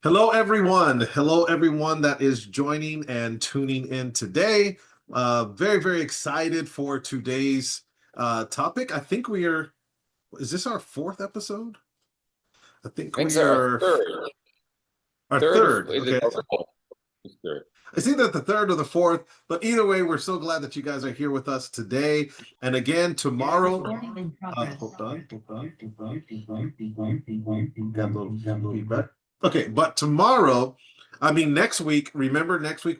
Hello, everyone. Hello, everyone that is joining and tuning in today. Very, very excited for today's topic. I think is this our fourth episode? I think I think we so. Our are third, our third of third. is it Okay. our fourth? It's third. It's either the third or the fourth, but either way, we're so glad that you guys are here with us today. And again, tomorrow, hold on. Got a little feedback. Okay, but tomorrow, I mean next week, remember next week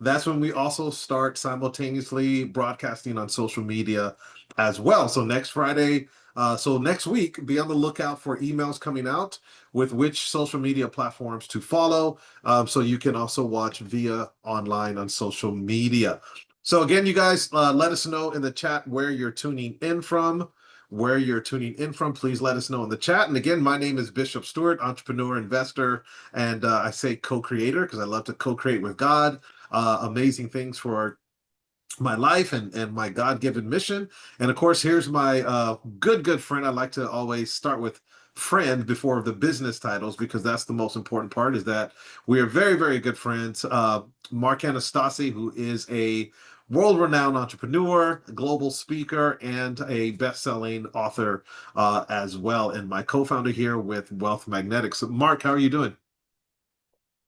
that's when we also start simultaneously broadcasting on social media as well. So next Friday, so next week, be on the lookout for emails coming out with which social media platforms to follow. So you can also watch via online on social media. So again, you guys, let us know in the chat where you're tuning in from. Please let us know in the chat. And again, my name is Bishop Stewart, entrepreneur, investor, and I say co-creator because I love to co-create with God. Amazing things for my life and my God-given mission. And of course, here's my good friend. I like to always start with friend before the business titles because that's the most important part is that we are very, very good friends. Mark Anastasi, who is a world-renowned entrepreneur, global speaker, and a best-selling author as well, and my co-founder here with Wealth Magnetics. Mark, how are you doing?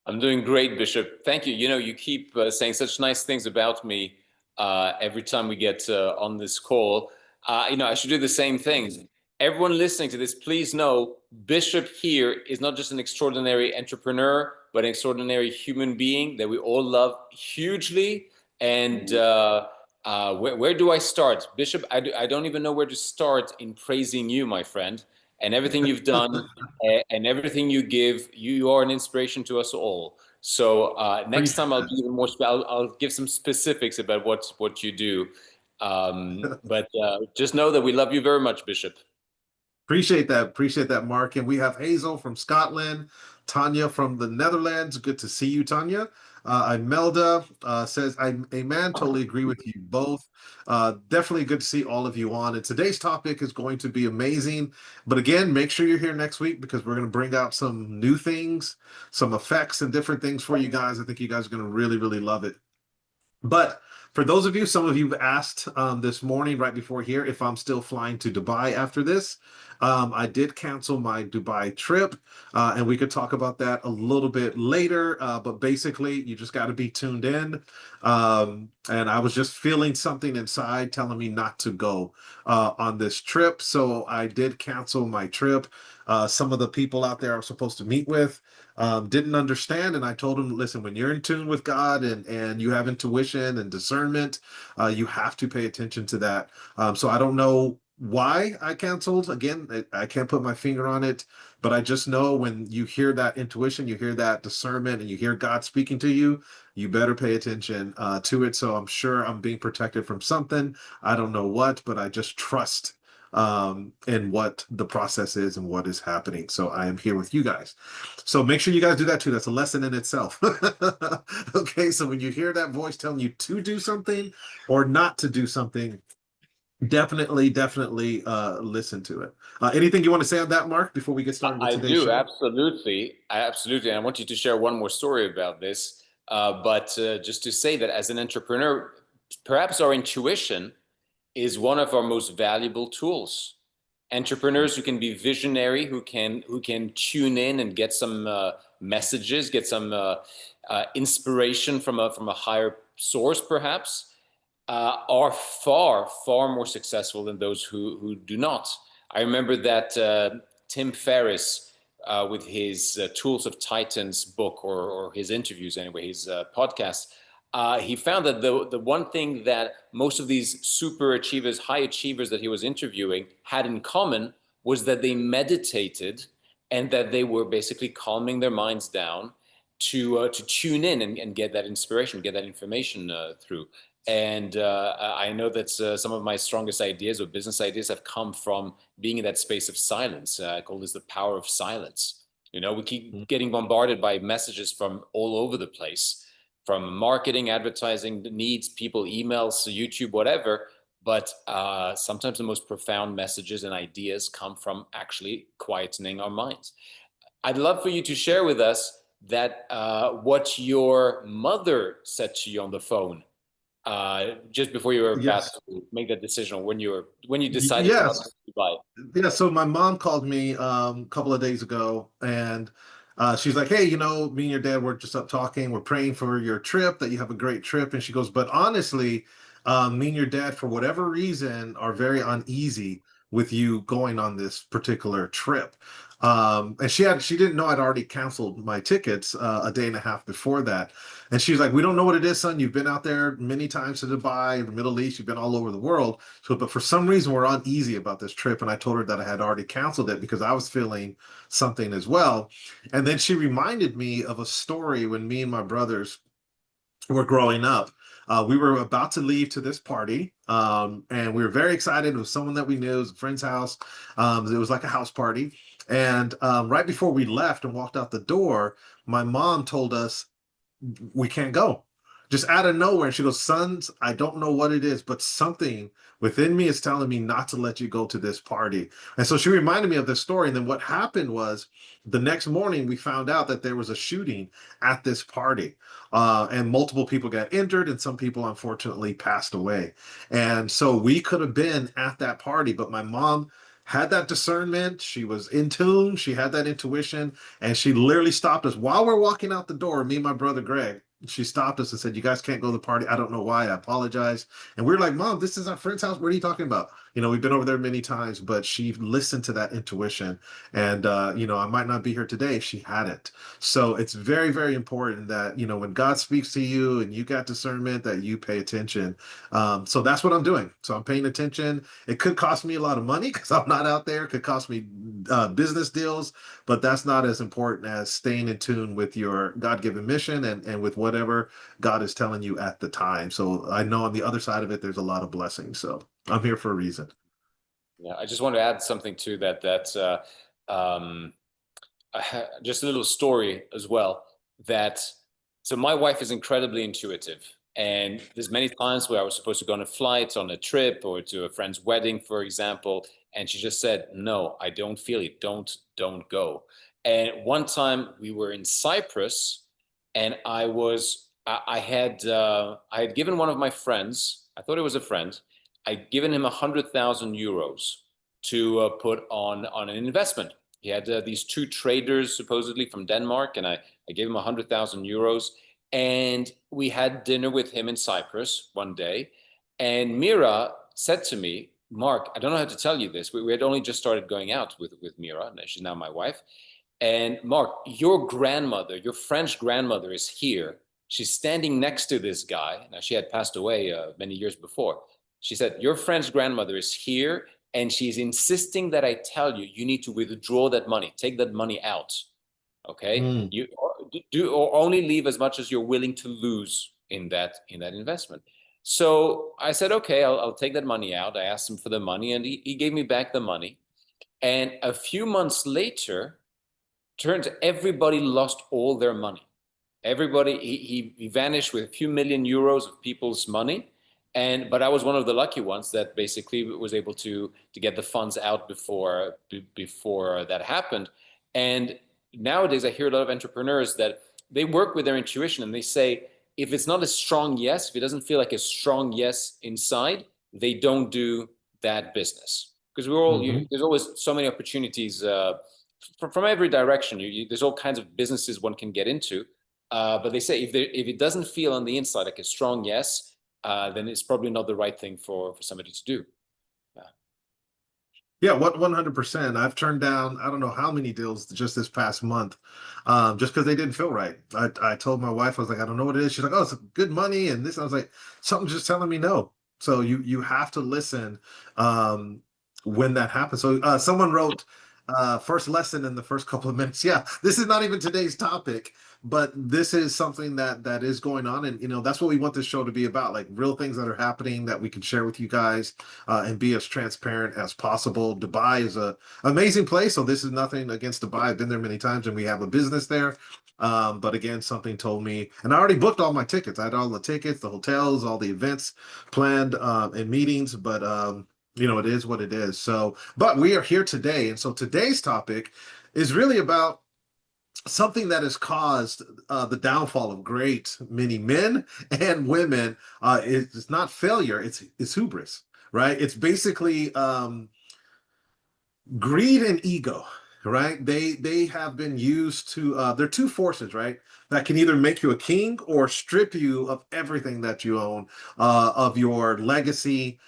I'm doing great, Bishop. Thank you. You keep saying such nice things about me every time we get on this call. I should do the same things. Everyone listening to this, please know Bishop here is not just an extraordinary entrepreneur, but an extraordinary human being that we all love hugely. And where do I start? Bishop, I don't even know where to start in praising you, my friend, and everything you've done and everything you give. You are an inspiration to us all. So next Appreciate time I'll be that. even more. I'll give some specifics about what you do. But just know that we love you very much, Bishop. Appreciate that. Appreciate that, Mark. And we have Hazel from Scotland, Tanya from the Netherlands. Good to see you, Tanya. Imelda says, Amen. Totally agree with you both. Definitely good to see all of you on. And today's topic is going to be amazing. But again, make sure you're here next week because we're going to bring out some new things, some effects, and different things for you guys. I think you guys are going to really, really love it. But for those of you, some of you have asked this morning, right before here, if I'm still flying to Dubai after this. I did cancel my Dubai trip, and we could talk about that a little bit later. But basically, you just got to be tuned in. And I was just feeling something inside telling me not to go on this trip. So I did cancel my trip. Some of the people out there I was supposed to meet with didn't understand. And I told him, listen, when you're in tune with God and you have intuition and discernment, you have to pay attention to that. So I don't know why I canceled. Again, I can't put my finger on it, but I just know when you hear that intuition, you hear that discernment, and you hear God speaking to you, you better pay attention to it. So I'm sure I'm being protected from something. I don't know what, but I just trust in what the process is and what is happening. So I am here with you guys. So make sure you guys do that too. That's a lesson in itself. Okay, so when you hear that voice telling you to do something or not to do something, definitely listen to it. Anything you want to say on that, Mark, before we get started with I today's do, show? absolutely. Absolutely. And I want you to share one more story about this. But just to say that as an entrepreneur, perhaps our intuition is one of our most valuable tools. Entrepreneurs who can be visionary, who can tune in and get some messages, get some inspiration from a higher source, perhaps, are far more successful than those who do not. I remember that Tim Ferriss, with his Tools of Titans book, or his interviews anyway, his podcast, he found that the one thing that most of these super achievers, high achievers that he was interviewing had in common was that they meditated and that they were basically calming their minds down to tune in and get that inspiration, get that information through. And I know that some of my strongest ideas or business ideas have come from being in that space of silence. I call this the power of silence. We keep getting bombarded by messages from all over the place, from marketing, advertising needs, people, emails, YouTube, whatever. But sometimes the most profound messages and ideas come from actually quietening our minds. I'd love for you to share with us that what your mother said to you on the phone just before you were about Yes. to make that decision, when you decided to Yes. buy. Yeah, so my mom called me a couple of days ago, and she's like, "Hey, me and your dad were just up talking. We're praying for your trip, that you have a great trip." And she goes, "But honestly, me and your dad, for whatever reason, are very uneasy with you going on this particular trip." And she didn't know I'd already canceled my tickets a day and a half before that. And she's like, "We don't know what it is, son. You've been out there many times to Dubai, the Middle East. You've been all over the world. So, but for some reason, we're uneasy about this trip." And I told her that I had already canceled it because I was feeling something as well. And then she reminded me of a story when me and my brothers were growing up. We were about to leave to this party, and we were very excited. It was someone that we knew. It was a friend's house. It was like a house party. And right before we left and walked out the door, my mom told us we can't go. Just out of nowhere. And she goes, "Sons, I don't know what it is, but something within me is telling me not to let you go to this party." And so she reminded me of this story. And then what happened was the next morning, we found out that there was a shooting at this party. And multiple people got injured, and some people unfortunately passed away. And so we could have been at that party, but my mom had that discernment. She was in tune. She had that intuition, and she literally stopped us while we're walking out the door, me and my brother Greg. She stopped us and said, "You guys can't go to the party. I don't know why. I apologize." And we are like, "Mom, this is our friend's house. What are you talking about?" We've been over there many times, but she listened to that intuition. And, I might not be here today if she hadn't. So it's very, very important that, when God speaks to you and you got discernment, that you pay attention. So that's what I'm doing. So I'm paying attention. It could cost me a lot of money because I'm not out there. It could cost me business deals, but that's not as important as staying in tune with your God-given mission and with whatever God is telling you at the time. So I know on the other side of it, there's a lot of blessings. So I'm here for a reason. Yeah, I just want to add something to that. Um, just a little story as well. That so my wife is incredibly intuitive, and there's many times where I was supposed to go on a flight, on a trip, or to a friend's wedding, for example, and she just said, "No, I don't feel it. Don't go." And one time we were in Cyprus, and I had given one of my friends, I thought it was a friend, I'd given him 100,000 euros to put on an investment. He had these two traders supposedly from Denmark, and I gave him 100,000 euros. And we had dinner with him in Cyprus one day. And Mira said to me, "Mark, I don't know how to tell you this. We had only just started going out with Mira, and she's now my wife. And Mark, your grandmother, your French grandmother is here. She's standing next to this guy. Now, she had passed away many years before. She said, your French grandmother is here, and she's insisting that I tell you, you need to withdraw that money, take that money out. Okay? Mm. You do or only leave as much as you're willing to lose in that investment." So I said, okay, I'll take that money out. I asked him for the money, and he gave me back the money. And a few months later, turns everybody lost all their money. Everybody, he vanished with a few million euros of people's money. But I was one of the lucky ones that basically was able to get the funds out before that happened. And nowadays I hear a lot of entrepreneurs that they work with their intuition, and they say, if it's not a strong yes, if it doesn't feel like a strong yes inside, they don't do that business. Because Hmm. there's always so many opportunities from every direction. There's all kinds of businesses one can get into. But they say if it doesn't feel on the inside like a strong yes, then it's probably not the right thing for somebody to do. Yeah. Yeah, what 100%. I've turned down I don't know how many deals just this past month, just because they didn't feel right. I told my wife, I was like, "I don't know what it is." She's like, "Oh, it's good money," and this. I was like, "Something's just telling me no." So you have to listen um, when that happens. So someone wrote first lesson in the first couple of minutes. Yeah, this is not even today's topic, but this is something that is going on, and that's what we want this show to be about, like real things that are happening that we can share with you guys and be as transparent as possible. Dubai is a amazing place, so this is nothing against Dubai. I've been there many times, and we have a business there. But again, something told me, and I already booked all my tickets. I had all the tickets, the hotels, all the events planned, and meetings. But it is what it is. So, but we are here today, and so today's topic is really about something that has caused the downfall of great many men and women is not failure, it's hubris, right? It's basically greed and ego, right? They have been used to they're two forces, right, that can either make you a king or strip you of everything that you own, of your legacy.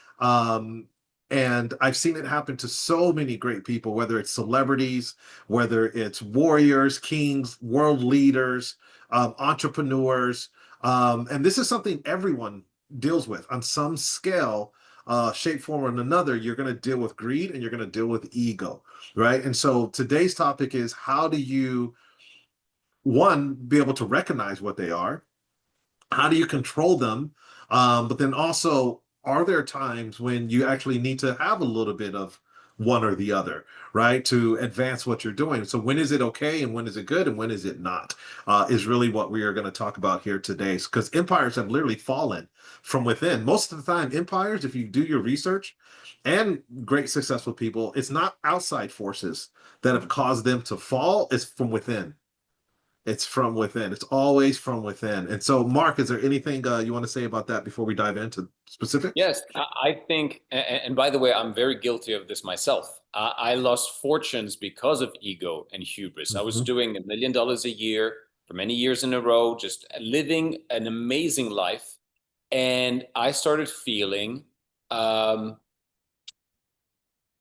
And I've seen it happen to so many great people, whether it's celebrities, whether it's warriors, kings, world leaders, entrepreneurs. And this is something everyone deals with on some scale, shape, form, or another. You're going to deal with greed and you're going to deal with ego, right? And so today's topic is, how do you, one, be able to recognize what they are? How do you control them? But then also, are there times when you actually need to have a little bit of one or the other, right, to advance what you're doing? So when is it okay and when is it good and when is it not? Is really what we are going to talk about here today. Because empires have literally fallen from within. Most of the time, empires, if you do your research, and great successful people, it's not outside forces that have caused them to fall. It's from within. It's from within. It's always from within. And so, Mark, is there anything you want to say about that before we dive into specifics? Yes, I think, and by the way, I'm very guilty of this myself. I lost fortunes because of ego and hubris. I was Mhm. doing $1 million a year for many years in a row, just living an amazing life. And I started feeling um,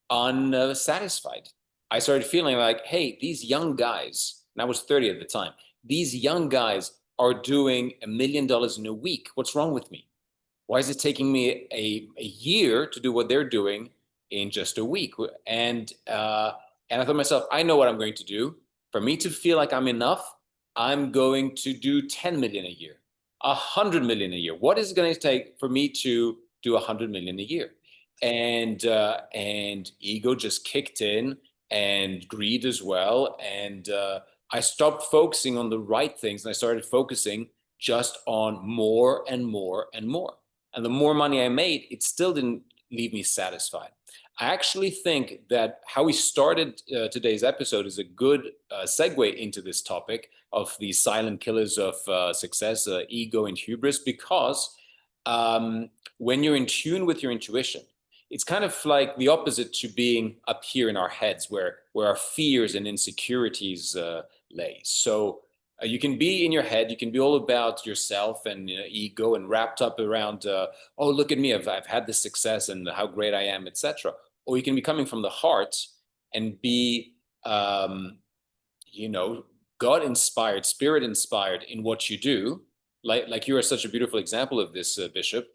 unsatisfied. I started feeling like, hey, these young guys, and I was 30 at the time, these young guys are doing $1 million in a week. What's wrong with me? Why is it taking me a year to do what they're doing in just a week? And I thought to myself, I know what I'm going to do. For me to feel like I'm enough, I'm going to do 10 million a year, 100 million a year. What is it going to take for me to do 100 million a year? And ego just kicked in, and greed as well. And I stopped focusing on the right things, and I started focusing just on more and more and more. And the more money I made, it still didn't leave me satisfied. I actually think that how we started today's episode is a good segue into this topic of the silent killers of success, ego and hubris, because when you're in tune with your intuition, it's kind of like the opposite to being up here in our heads, where our fears and insecurities lay. So you can be in your head, you can be all about yourself and ego, and wrapped up around, oh, look at me, I've had this success and how great I am, etc. Or you can be coming from the heart and be, um, you know, God inspired, spirit inspired in what you do. Like you are such a beautiful example of this, Bishop.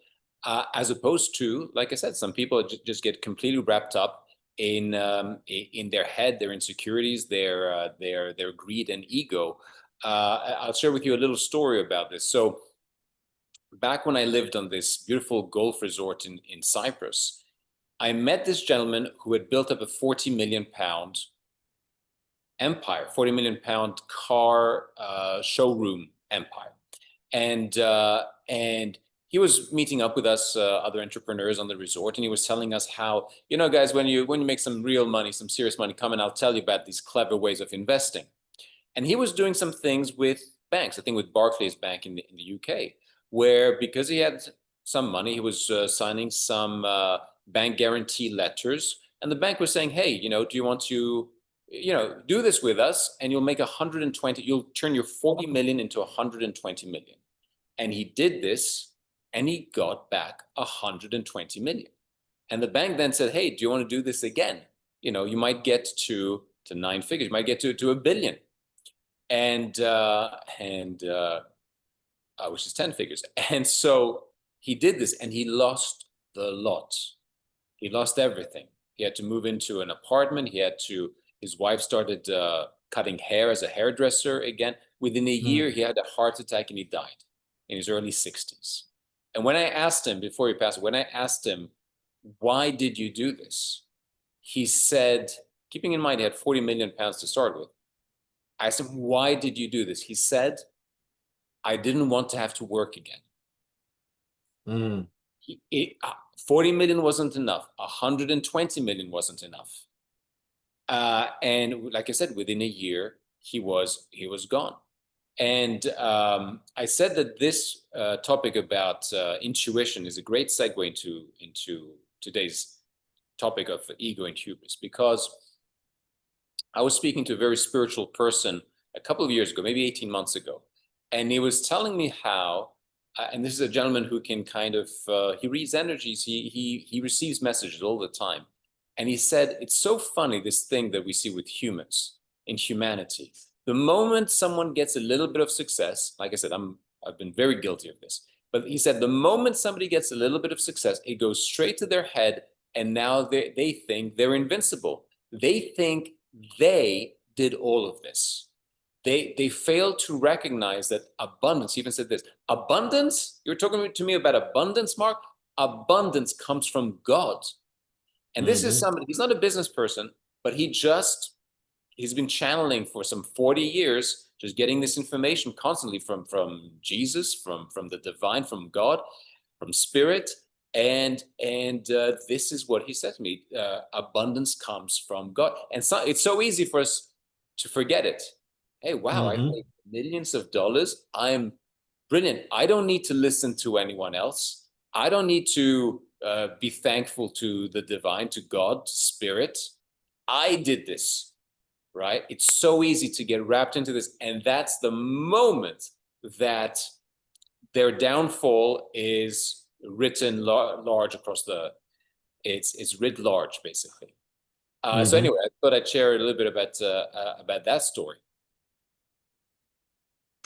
As opposed to, like I said, some people just get completely wrapped up in their head, their insecurities, their greed and ego. I'll share with you a little story about this. So back when I lived on this beautiful golf resort in Cyprus, I met this gentleman who had built up a 40 million pound empire, 40 million pound car showroom empire. And he was meeting up with us other entrepreneurs on the resort, and he was telling us how, guys, when you make some real money, some serious money, come and I'll tell you about these clever ways of investing. And he was doing some things with banks, I think with Barclays Bank in the UK, where because he had some money, he was signing some bank guarantee letters. And the bank was saying, hey, do you want to, do this with us? And you'll make 120, you'll turn your 40 million into 120 million. And he did this, and he got back 120 million. And the bank then said, hey, do you want to do this again? You might get to nine figures, you might get to a billion, and which is 10 figures. And so he did this, and he lost the lot. He lost everything. He had to move into an apartment. His wife started cutting hair as a hairdresser again. Within a year, Mm. he had a heart attack and he died in his early 60s. And when I asked him, before he passed, when I asked him, why did you do this? He said, keeping in mind he had 40 million pounds to start with, I asked him, why did you do this? He said, I didn't want to have to work again. Mm. 40 million wasn't enough. 120 million wasn't enough. And like I said, within a year, he was gone. And I said that this topic about intuition is a great segue into today's topic of ego and hubris, because I was speaking to a very spiritual person a couple of years ago, maybe 18 months ago, and he was telling me how, and this is a gentleman who can kind of, he reads energies, he receives messages all the time. And he said, it's so funny, this thing that we see with humans, in humanity. The moment someone gets a little bit of success, like I said, I've been very guilty of this, but he said the moment somebody gets a little bit of success, it goes straight to their head, and now they think they're invincible. They think they did all of this. They fail to recognize that abundance, he even said this, abundance, you're talking to me about abundance, Mark? Abundance comes from God. And this is somebody, he's not a business person, but he's been channeling for some 40 years, just getting this information constantly from Jesus, from the divine, from God, from spirit. And this is what he said to me, abundance comes from God. And so it's so easy for us to forget it. Hey, wow, I Mm-hmm. made millions of dollars. I'm brilliant. I don't need to listen to anyone else. I don't need to be thankful to the divine, to God, to spirit. I did this, right? It's so easy to get wrapped into this. And that's the moment that their downfall is written large across it's writ large, basically. So Mm-hmm. anyway, I thought I'd share a little bit about that story.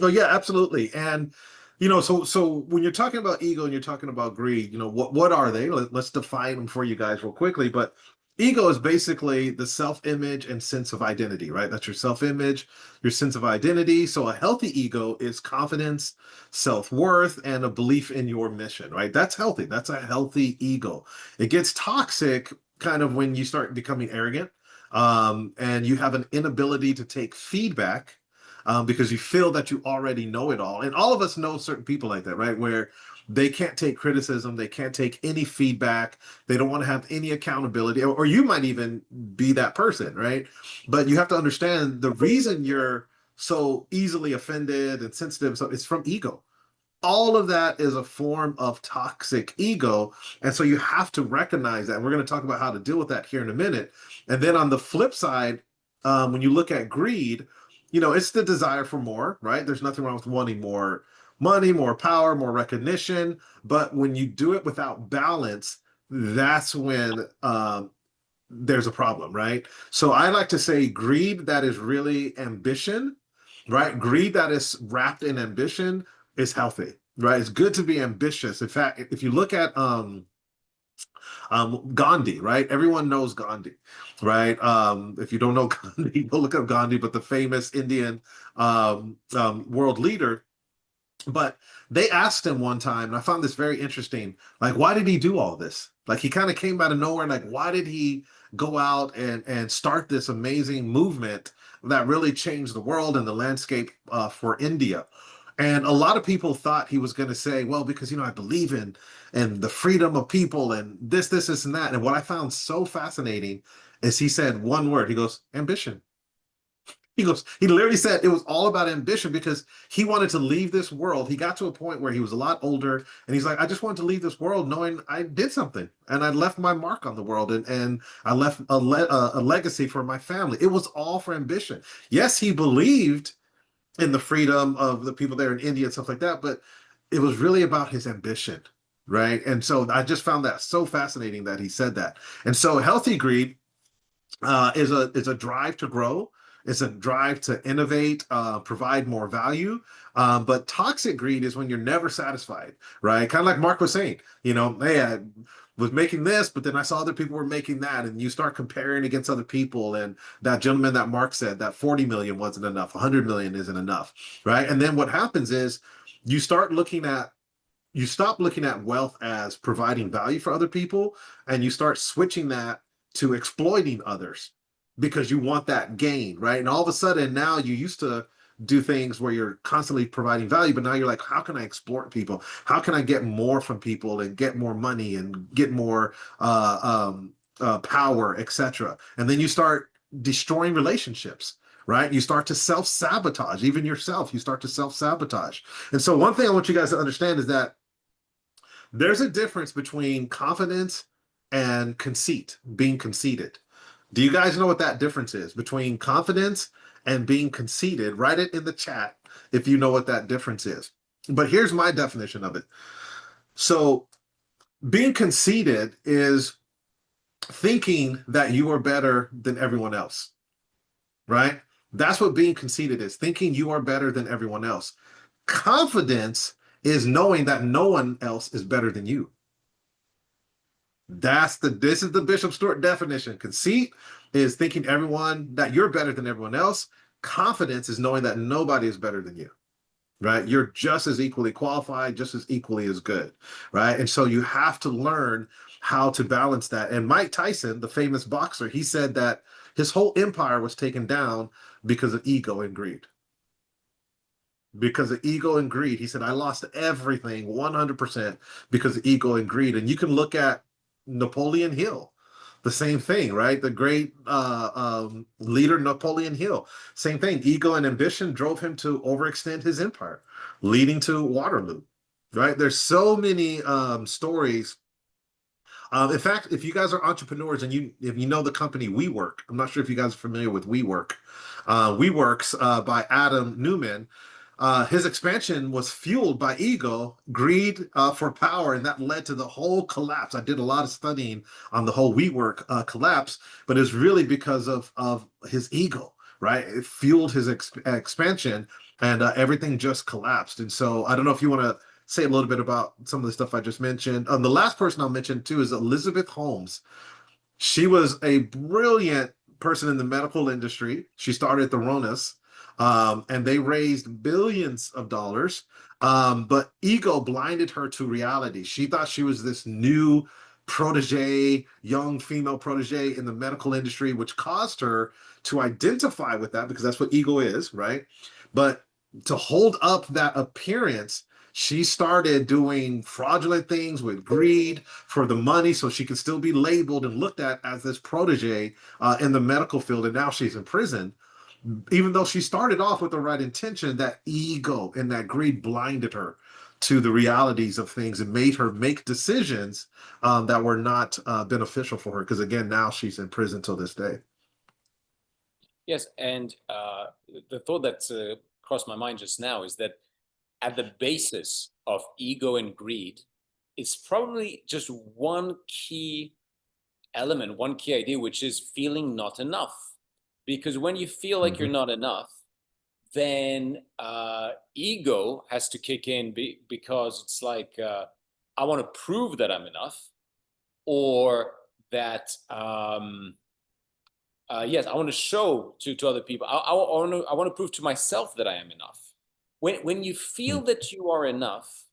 Oh yeah, absolutely. And so when you're talking about ego and you're talking about greed, what are they? Let's define them for you guys real quickly. But ego is basically the self-image and sense of identity, right? That's your self-image, your sense of identity. So a healthy ego is confidence, self-worth, and a belief in your mission, right? That's healthy. That's a healthy ego. It gets toxic kind of when you start becoming arrogant, and you have an inability to take feedback, because you feel that you already know it all. And all of us know certain people like that, right? Where they can't take criticism, they can't take any feedback, they don't want to have any accountability, or you might even be that person, right? But you have to understand the reason you're so easily offended and sensitive, so it's from ego. All of that is a form of toxic ego. And so you have to recognize that. And we're going to talk about how to deal with that here in a minute. And then on the flip side, when you look at greed, it's the desire for more, right? There's nothing wrong with wanting more money, more power, more recognition. But when you do it without balance, that's when there's a problem, right? So I like to say greed that is really ambition, right? Greed that is wrapped in ambition is healthy, right? It's good to be ambitious. In fact, if you look at Gandhi, right? Everyone knows Gandhi, right? If you don't know Gandhi, go look up Gandhi, but the famous Indian world leader. But they asked him one time, and I found this very interesting. Like, why did he do all this? Like, he kind of came out of nowhere. Like, why did he go out and start this amazing movement that really changed the world and the landscape for India? And a lot of people thought he was going to say, well, because I believe in the freedom of people and this, and that. And what I found so fascinating is he said one word. He goes, ambition. He literally said it was all about ambition because he wanted to leave this world. He got to a point where he was a lot older and he's like, I just wanted to leave this world knowing I did something and I left my mark on the world, and I left a legacy for my family. It was all for ambition. Yes, he believed in the freedom of the people there in India and stuff like that, but it was really about his ambition, right? And so I just found that so fascinating that he said that. And so healthy greed is a drive to grow. It's a drive to innovate, provide more value. But toxic greed is when you're never satisfied, right? Kind of like Mark was saying, hey, I was making this, but then I saw other people were making that, and you start comparing against other people. And that gentleman that Mark said that 40 million wasn't enough, 100 million isn't enough, right? And then what happens is you start looking at you stop looking at wealth as providing value for other people, and you start switching that to exploiting others because you want that gain, right? And all of a sudden now you used to do things where you're constantly providing value, but now you're like, how can I exploit people? How can I get more from people and get more money and get more power, etc.? And then you start destroying relationships, right? You start to self-sabotage, even yourself. You start to self-sabotage. And so one thing I want you guys to understand is that there's a difference between confidence and conceit, being conceited. Do you guys know what that difference is between confidence and being conceited? Write it in the chat if you know what that difference is. But here's my definition of it. So, being conceited is thinking that you are better than everyone else, right? That's what being conceited is, thinking you are better than everyone else. Confidence is knowing that no one else is better than you. This is the Bishop Stewart definition. Conceit is thinking everyone that you're better than everyone else. Confidence is knowing that nobody is better than you, right? You're just as equally qualified, just as equally as good, right? And so you have to learn how to balance that. And Mike Tyson, the famous boxer, he said that his whole empire was taken down because of ego and greed. Because of ego and greed. He said, I lost everything 100% because of ego and greed. And you can look at Napoleon Hill, the same thing, right? The great leader, Napoleon Hill, same thing. Ego and ambition drove him to overextend his empire, leading to Waterloo, right? There's so many stories. In fact, if you guys are entrepreneurs and if you know the company WeWork, I'm not sure if you guys are familiar with WeWork. WeWorks by Adam Newman. His expansion was fueled by ego, greed for power, and that led to the whole collapse. I did a lot of studying on the whole WeWork collapse, but it's really because of his ego, right? It fueled his expansion, and everything just collapsed. And so I don't know if you want to say a little bit about some of the stuff I just mentioned. The last person I'll mention too is Elizabeth Holmes. She was a brilliant person in the medical industry. She started the Ronas, and they raised billions of dollars. But ego blinded her to reality. She thought she was this new protege, young female protege in the medical industry, which caused her to identify with that because that's what ego is, right? But to hold up that appearance, she started doing fraudulent things with greed for the money so she could still be labeled and looked at as this protege in the medical field. And now she's in prison. Even though she started off with the right intention, that ego and that greed blinded her to the realities of things and made her make decisions that were not beneficial for her. Because again, now she's in prison till this day. Yes, and the thought that crossed my mind just now is that at the basis of ego and greed is probably just one key element, one key idea, which is feeling not enough. Because when you feel like you're Mhm. not enough, then ego has to kick in because it's like, I want to prove that I'm enough, or that yes, I want to show to other people. I want to prove to myself that I am enough. When you feel that you are enough,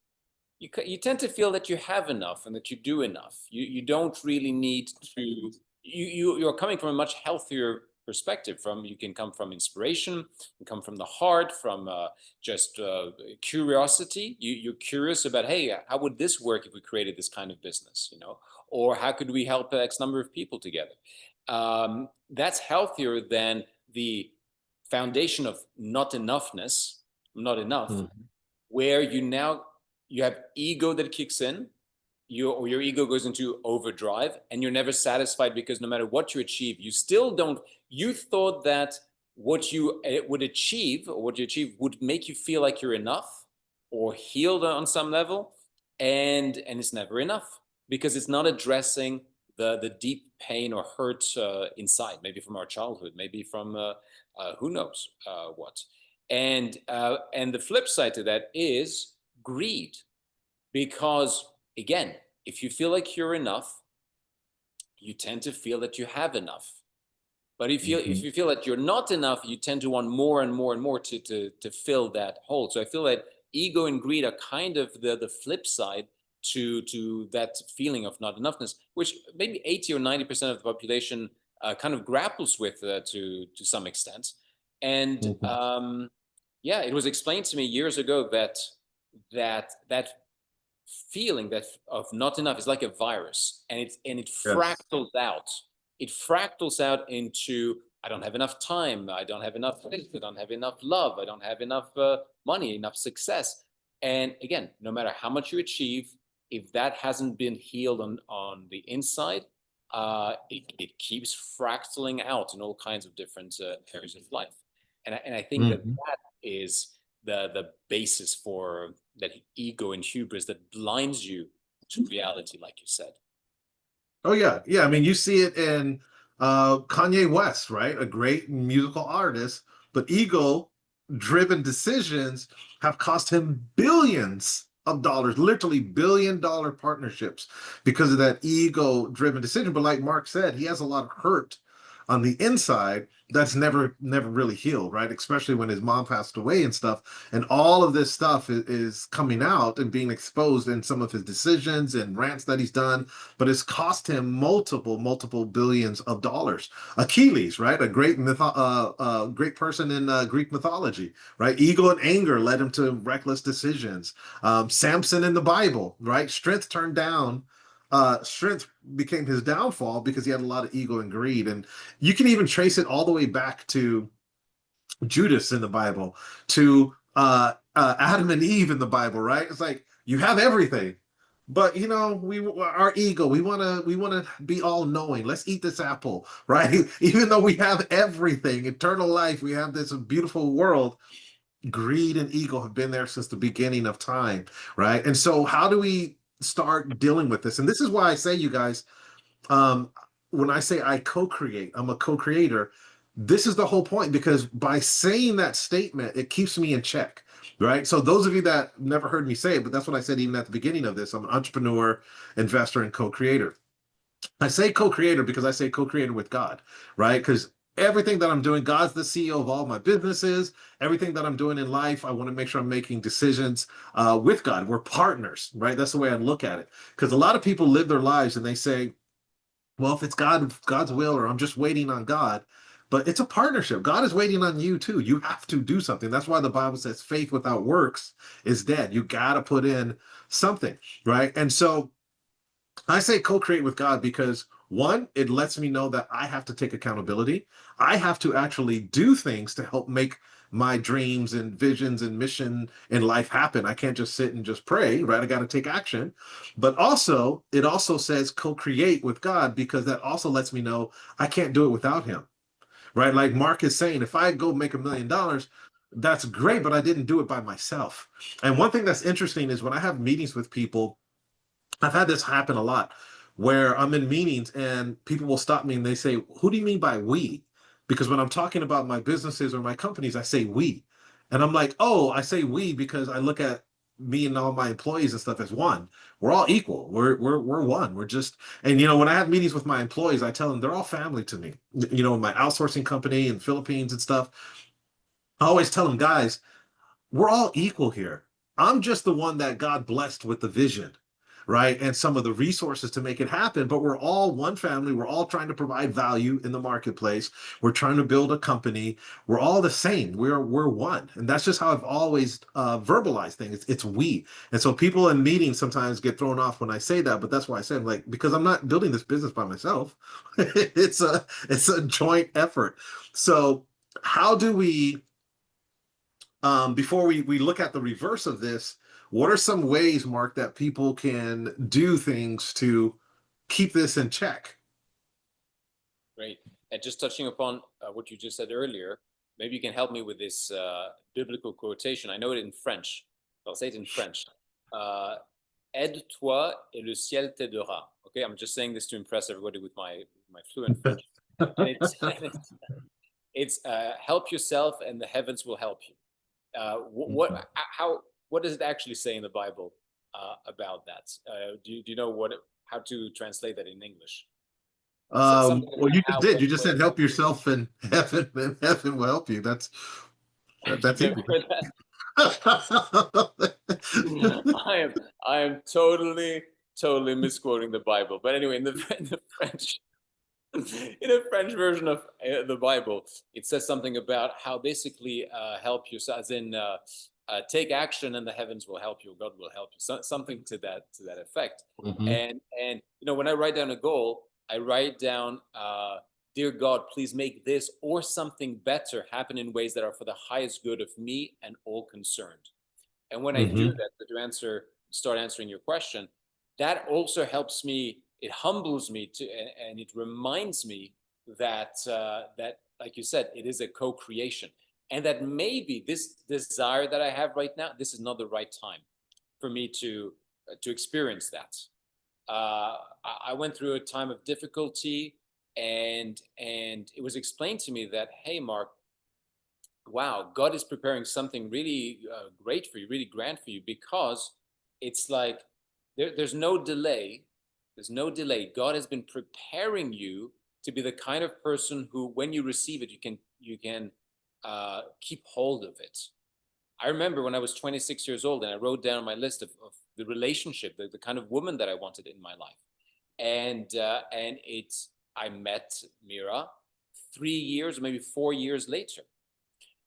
you tend to feel that you have enough and that you do enough. You don't really need to. You're coming from a much healthier perspective. From you can come from inspiration, you come from the heart, from just curiosity. You're curious about, hey, how would this work if we created this kind of business, you know, or how could we help X number of people together? That's healthier than the foundation of not enoughness, not enough, Mhm. where you have ego that kicks in, your ego goes into overdrive, and you're never satisfied because no matter what you achieve, you still don't. You thought that what you would achieve, or what you achieve, would make you feel like you're enough or healed on some level, and it's never enough because it's not addressing the deep pain or hurt inside, maybe from our childhood, maybe from who knows what. And the flip side to that is greed, because again, if you feel like you're enough, you tend to feel that you have enough. But if Mhm. you feel that you're not enough, you tend to want more and more and more to fill that hole. So I feel that ego and greed are kind of the flip side to that feeling of not enoughness, which maybe 80 or 90% of the population kind of grapples with to some extent. And Mhm. yeah, it was explained to me years ago that that feeling that of not enough is like a virus, and it Yes. fractals out. It fractals out into I don't have enough time. I don't have enough faith. I don't have enough love. I don't have enough money, enough success. And again, no matter how much you achieve, if that hasn't been healed on the inside, it keeps fractaling out in all kinds of different areas of life. And I think that Mhm. that is the basis for that ego and hubris that blinds you to reality, like you said. Oh yeah, yeah. I mean, you see it in Kanye West, right? A great musical artist, but ego-driven decisions have cost him billions of dollars, literally billion-dollar partnerships because of that ego-driven decision. But like Mark said, he has a lot of hurt on the inside that's never really healed, right? Especially when his mom passed away and stuff. And all of this stuff is coming out and being exposed in some of his decisions and rants that he's done, but it's cost him multiple billions of dollars. Achilles, right? A great person in Greek mythology, right? Ego and anger led him to reckless decisions. Samson in the Bible, right? Strength became his downfall because he had a lot of ego and greed. And you can even trace it all the way back to Judas in the Bible, to Adam and Eve in the Bible, right? It's like you have everything, but you know, we our ego, we want to be all knowing. Let's eat this apple, right? Even though we have everything, eternal life, we have this beautiful world. Greed and ego have been there since the beginning of time, right? And so, how do we start dealing with this? And this is why I say, you guys, um, when I say I co-create, I'm a co-creator. This is the whole point because by saying that statement, it keeps me in check, right? So those of you that never heard me say it, but that's what I said even at the beginning of this. I'm an entrepreneur, investor, and co-creator. I say co-creator because I say co-creator with God, right? Because everything that I'm doing, God's the CEO of all my businesses. Everything that I'm doing in life, I want to make sure I'm making decisions with God. We're partners, right? That's the way I look at it. Because a lot of people live their lives and they say, well, if it's God's will, or I'm just waiting on God. But it's a partnership. God is waiting on you too. You have to do something. That's why the Bible says faith without works is dead. You got to put in something, right? And so I say co-create with God because one, it lets me know that I have to take accountability. I have to actually do things to help make my dreams and visions and mission in life happen. I can't just sit and just pray, right? I got to take action. But also, it also says co-create with God because that also lets me know I can't do it without him, right? Like Mark is saying, if I go make $1 million, that's great, but I didn't do it by myself. And one thing that's interesting is when I have meetings with people, I've had this happen a lot where I'm in meetings and people will stop me and they say, who do you mean by we? Because when I'm talking about my businesses or my companies, I say we. And I'm like, oh, I say we because I look at me and all my employees and stuff as one. We're all equal. We're one. We're just, and you know, when I have meetings with my employees, I tell them they're all family to me. You know, my outsourcing company in Philippines and stuff, I always tell them, guys, we're all equal here. I'm just the one that God blessed with the vision, right? And some of the resources to make it happen. But we're all one family. We're all trying to provide value in the marketplace. We're trying to build a company. We're all the same. We're one. And that's just how I've always verbalized things. It's we. And so people in meetings sometimes get thrown off when I say that. But that's why I said, like, because I'm not building this business by myself. It's a joint effort. So how do we before we look at the reverse of this, what are some ways, Mark, that people can do things to keep this in check? Great. And just touching upon what you just said earlier, maybe you can help me with this biblical quotation. I know it in French. I'll say it in French. Uh, Aide-toi et le ciel t'aidera. Okay, I'm just saying this to impress everybody with my fluent French. And it's help yourself and the heavens will help you. What does it actually say in the Bible about that? Do you know how to translate that in English? Something Well, you about just how did. what, You just what said help yourself and heaven will help you. That's never easy. heard that. I am totally misquoting the Bible. But anyway, in the French in a French version of the Bible, it says something about how basically help you, so as in take action and the heavens will help you, God will help you, something to that effect. Mhm. And when I write down a goal, I write down dear God, please make this or something better happen in ways that are for the highest good of me and all concerned. And when I do Hmm. that, start answering your question, that also helps me. It humbles me and it reminds me that like you said, it is a co-creation, and that maybe this desire that I have right now, this is not the right time for me to experience that. I went through a time of difficulty, and it was explained to me that, hey, Mark, wow, God is preparing something really great for you, really grand for you, because it's like there's no delay. There's no delay. God has been preparing you to be the kind of person who, when you receive it, you can keep hold of it. I remember when I was 26 years old, and I wrote down my list of the relationship, the kind of woman that I wanted in my life, and it's I met Mira 3 years, maybe 4 years later.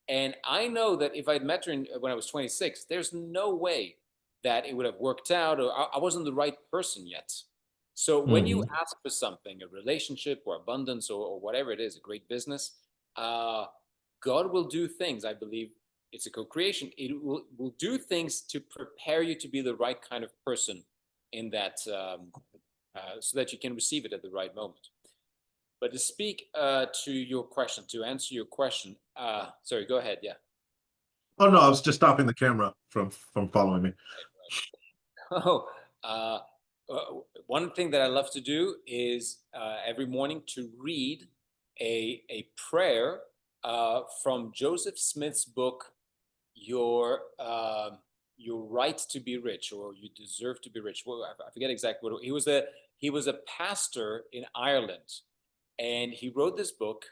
And I know that if I'd met her when I was 26, there's no way that it would have worked out, or I wasn't the right person yet. So when you Hmm. ask for something, a relationship or abundance or whatever it is, a great business, uh, God will do things. I believe it's a co-creation. It will do things to prepare you to be the right kind of person in that, so that you can receive it at the right moment. But to speak to your question, to answer your question, sorry, go ahead. Yeah. Oh no, I was just stopping the camera from following me. Oh, uh, one thing that I love to do is every morning to read a prayer from Joseph Smith's book, Your Right to Be Rich, or You Deserve to Be Rich. Well, I forget exactly what he was a pastor in Ireland, and he wrote this book.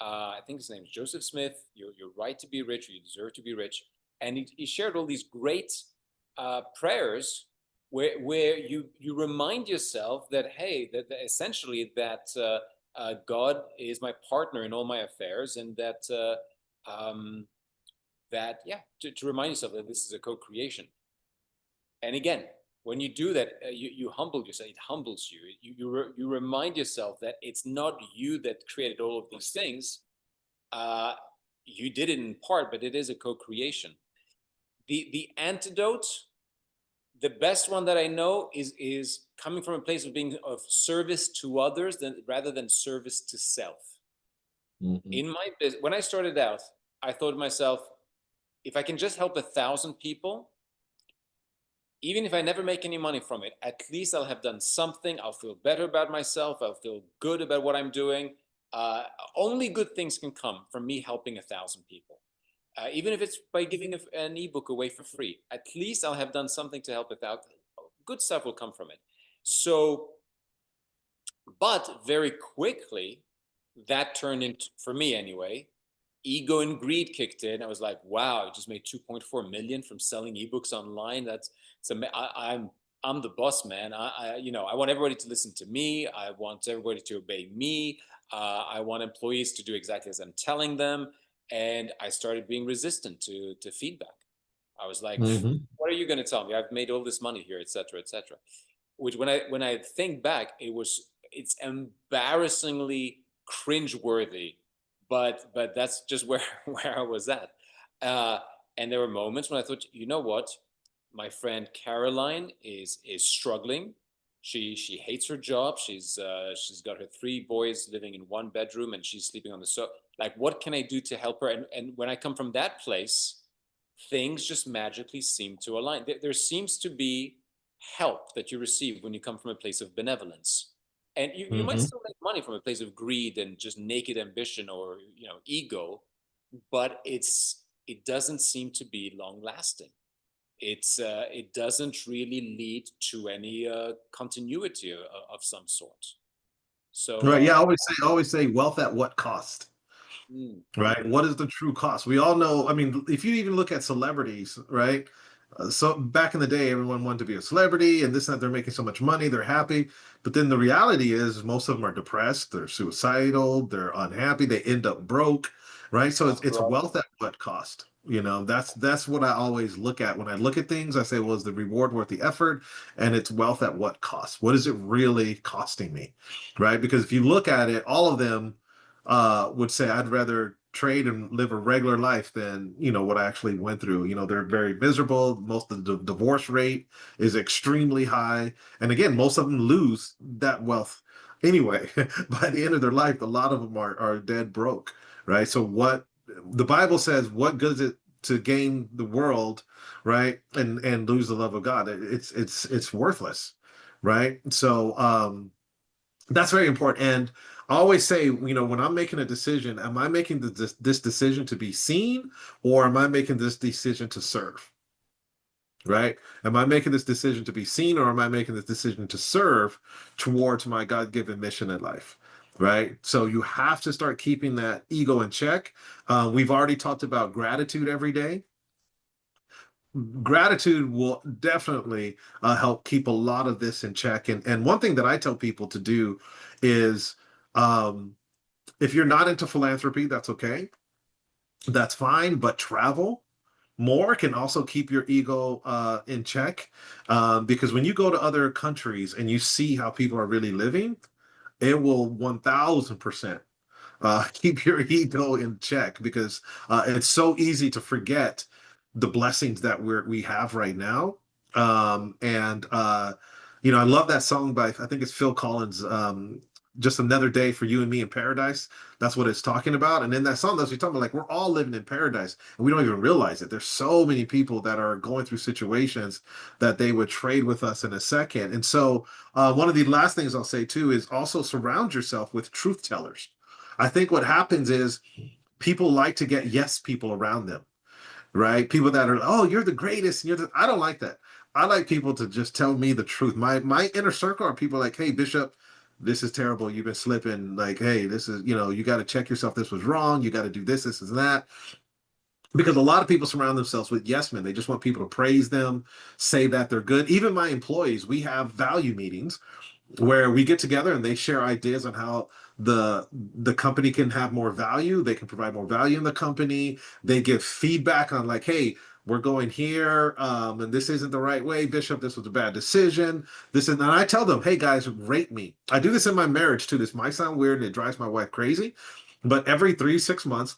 I think his name is Joseph Smith. Your Right to Be Rich, or You Deserve to Be Rich, and he shared all these great prayers where you remind yourself that, hey, that essentially that God is my partner in all my affairs, and that yeah, to remind yourself that this is a co-creation. And again, when you do that, you humble yourself. It humbles you. You remind yourself that it's not you that created all of these things. Uh, you did it in part, but it is a co-creation. The antidote, the best one that I know, is coming from a place of being of service to others rather than service to self. Hmm. In my business, when I started out, I thought to myself, if I can just help 1,000 people, even if I never make any money from it, at least I'll have done something. I'll feel better about myself. I'll feel good about what I'm doing. Uh, Only good things can come from me helping 1,000 people. Even if it's by giving an ebook away for free, at least I'll have done something to help it out. Good stuff will come from it. So, but very quickly, that turned into, for me anyway, ego and greed kicked in. I was like, wow, I just made 2.4 million from selling ebooks online. I'm the boss, man. I want everybody to listen to me. I want everybody to obey me. I want employees to do exactly as I'm telling them. And I started being resistant to feedback. I was like, Hmm. what are you going to tell me? I've made all this money here, et cetera, et cetera. Which when I think back, it's embarrassingly cringeworthy, but that's just where where I was at. Uh, and there were moments when I thought, you know what, my friend Caroline is struggling. She hates her job. She's got her 3 boys living in one bedroom, and she's sleeping on the sofa. Like, what can I do to help her? And when I come from that place, things just magically seem to align. There seems to be help that you receive when you come from a place of benevolence. And you might Hmm. still make money from a place of greed and just naked ambition or ego, but it doesn't seem to be long lasting. It doesn't really lead to any continuity of some sort. So Right. Yeah, I always say wealth at what cost? mm, Right. What is the true cost? We all know. I mean, if you even look at celebrities, right? So back in the day, everyone wanted to be a celebrity and this and that. They're making so much money, they're happy. But then the reality is, most of them are depressed, they're suicidal, they're unhappy, they end up broke, right? So it's bankrupt. wealth at what cost? That's what I always look at when I look at things. I say, well, is the reward worth the effort? And it's wealth at what cost? What is it really costing me, right? Because if you look at it, all of them. would say I'd rather trade and live a regular life than, what I actually went through. They're very miserable. Most of the divorce rate is extremely high. And again, most of them lose that wealth anyway. By the end of their life, a lot of them are dead broke, right? So what the Bible says, what good is it to gain the world, right? And lose the love of God? It's worthless, right? So that's very important. And I always say, when I'm making a decision, am I making this decision to be seen, or am I making this decision to serve? Right? Am I making this decision to be seen, or am I making this decision to serve towards my God-given mission in life? Right? So you have to start keeping that ego in check. We've already talked about gratitude every day. Gratitude will definitely help keep a lot of this in check. And one thing that I tell people to do is, um, if you're not into philanthropy, that's okay. That's fine. But travel more can also keep your ego in check, because when you go to other countries and you see how people are really living, it will 1000% keep your ego in check, because it's so easy to forget the blessings that we have right now. And I love that song by, I think it's Phil Collins. Just another day for you and me in paradise. That's what it's talking about. And in that song, that's what you're talking about. Like, we're all living in paradise and we don't even realize it. There's so many people that are going through situations that they would trade with us in a second. And so, one of the last things I'll say too is also surround yourself with truth tellers. I think what happens is people like to get yes people around them, right? People that are, oh, you're the greatest. I don't like that. I like people to just tell me the truth. My inner circle are people like, hey, Bishop, this is terrible. You've been slipping. Like, hey, this is, you got to check yourself. This was wrong. You got to do this and that. Because a lot of people surround themselves with yes men. They just want people to praise them, say that they're good. Even my employees, we have value meetings where we get together and they share ideas on how the company can have more value. They can provide more value in the company. They give feedback on, like, hey, we're going here, and this isn't the right way, Bishop. This was a bad decision. And I tell them, hey guys, rate me. I do this in my marriage too. This might sound weird and it drives my wife crazy, but every 3 6 months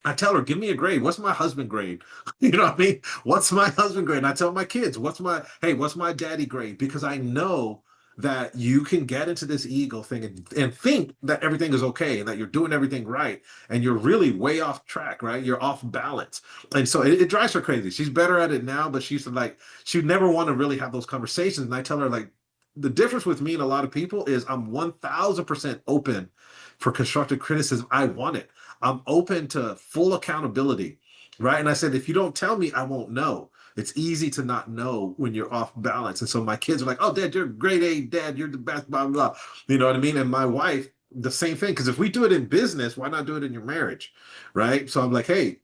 I tell her, give me a grade. What's my husband grade? You know what I mean? What's my husband grade? And I tell my kids, what's my daddy grade? Because I know that you can get into this ego thing and think that everything is okay and that you're doing everything right. And you're really way off track, right? You're off balance. And so it drives her crazy. She's better at it now, but she'd never want to really have those conversations. And I tell her, like, the difference with me and a lot of people is I'm 1000% open for constructive criticism. I want it. I'm open to full accountability, right? And I said, if you don't tell me, I won't know. It's easy to not know when you're off balance. And so my kids are like, oh, Dad, you're grade A, Dad, you're the best, blah, blah, blah. You know what I mean? And my wife, the same thing. Because if we do it in business, why not do it in your marriage? Right. So I'm like, hey,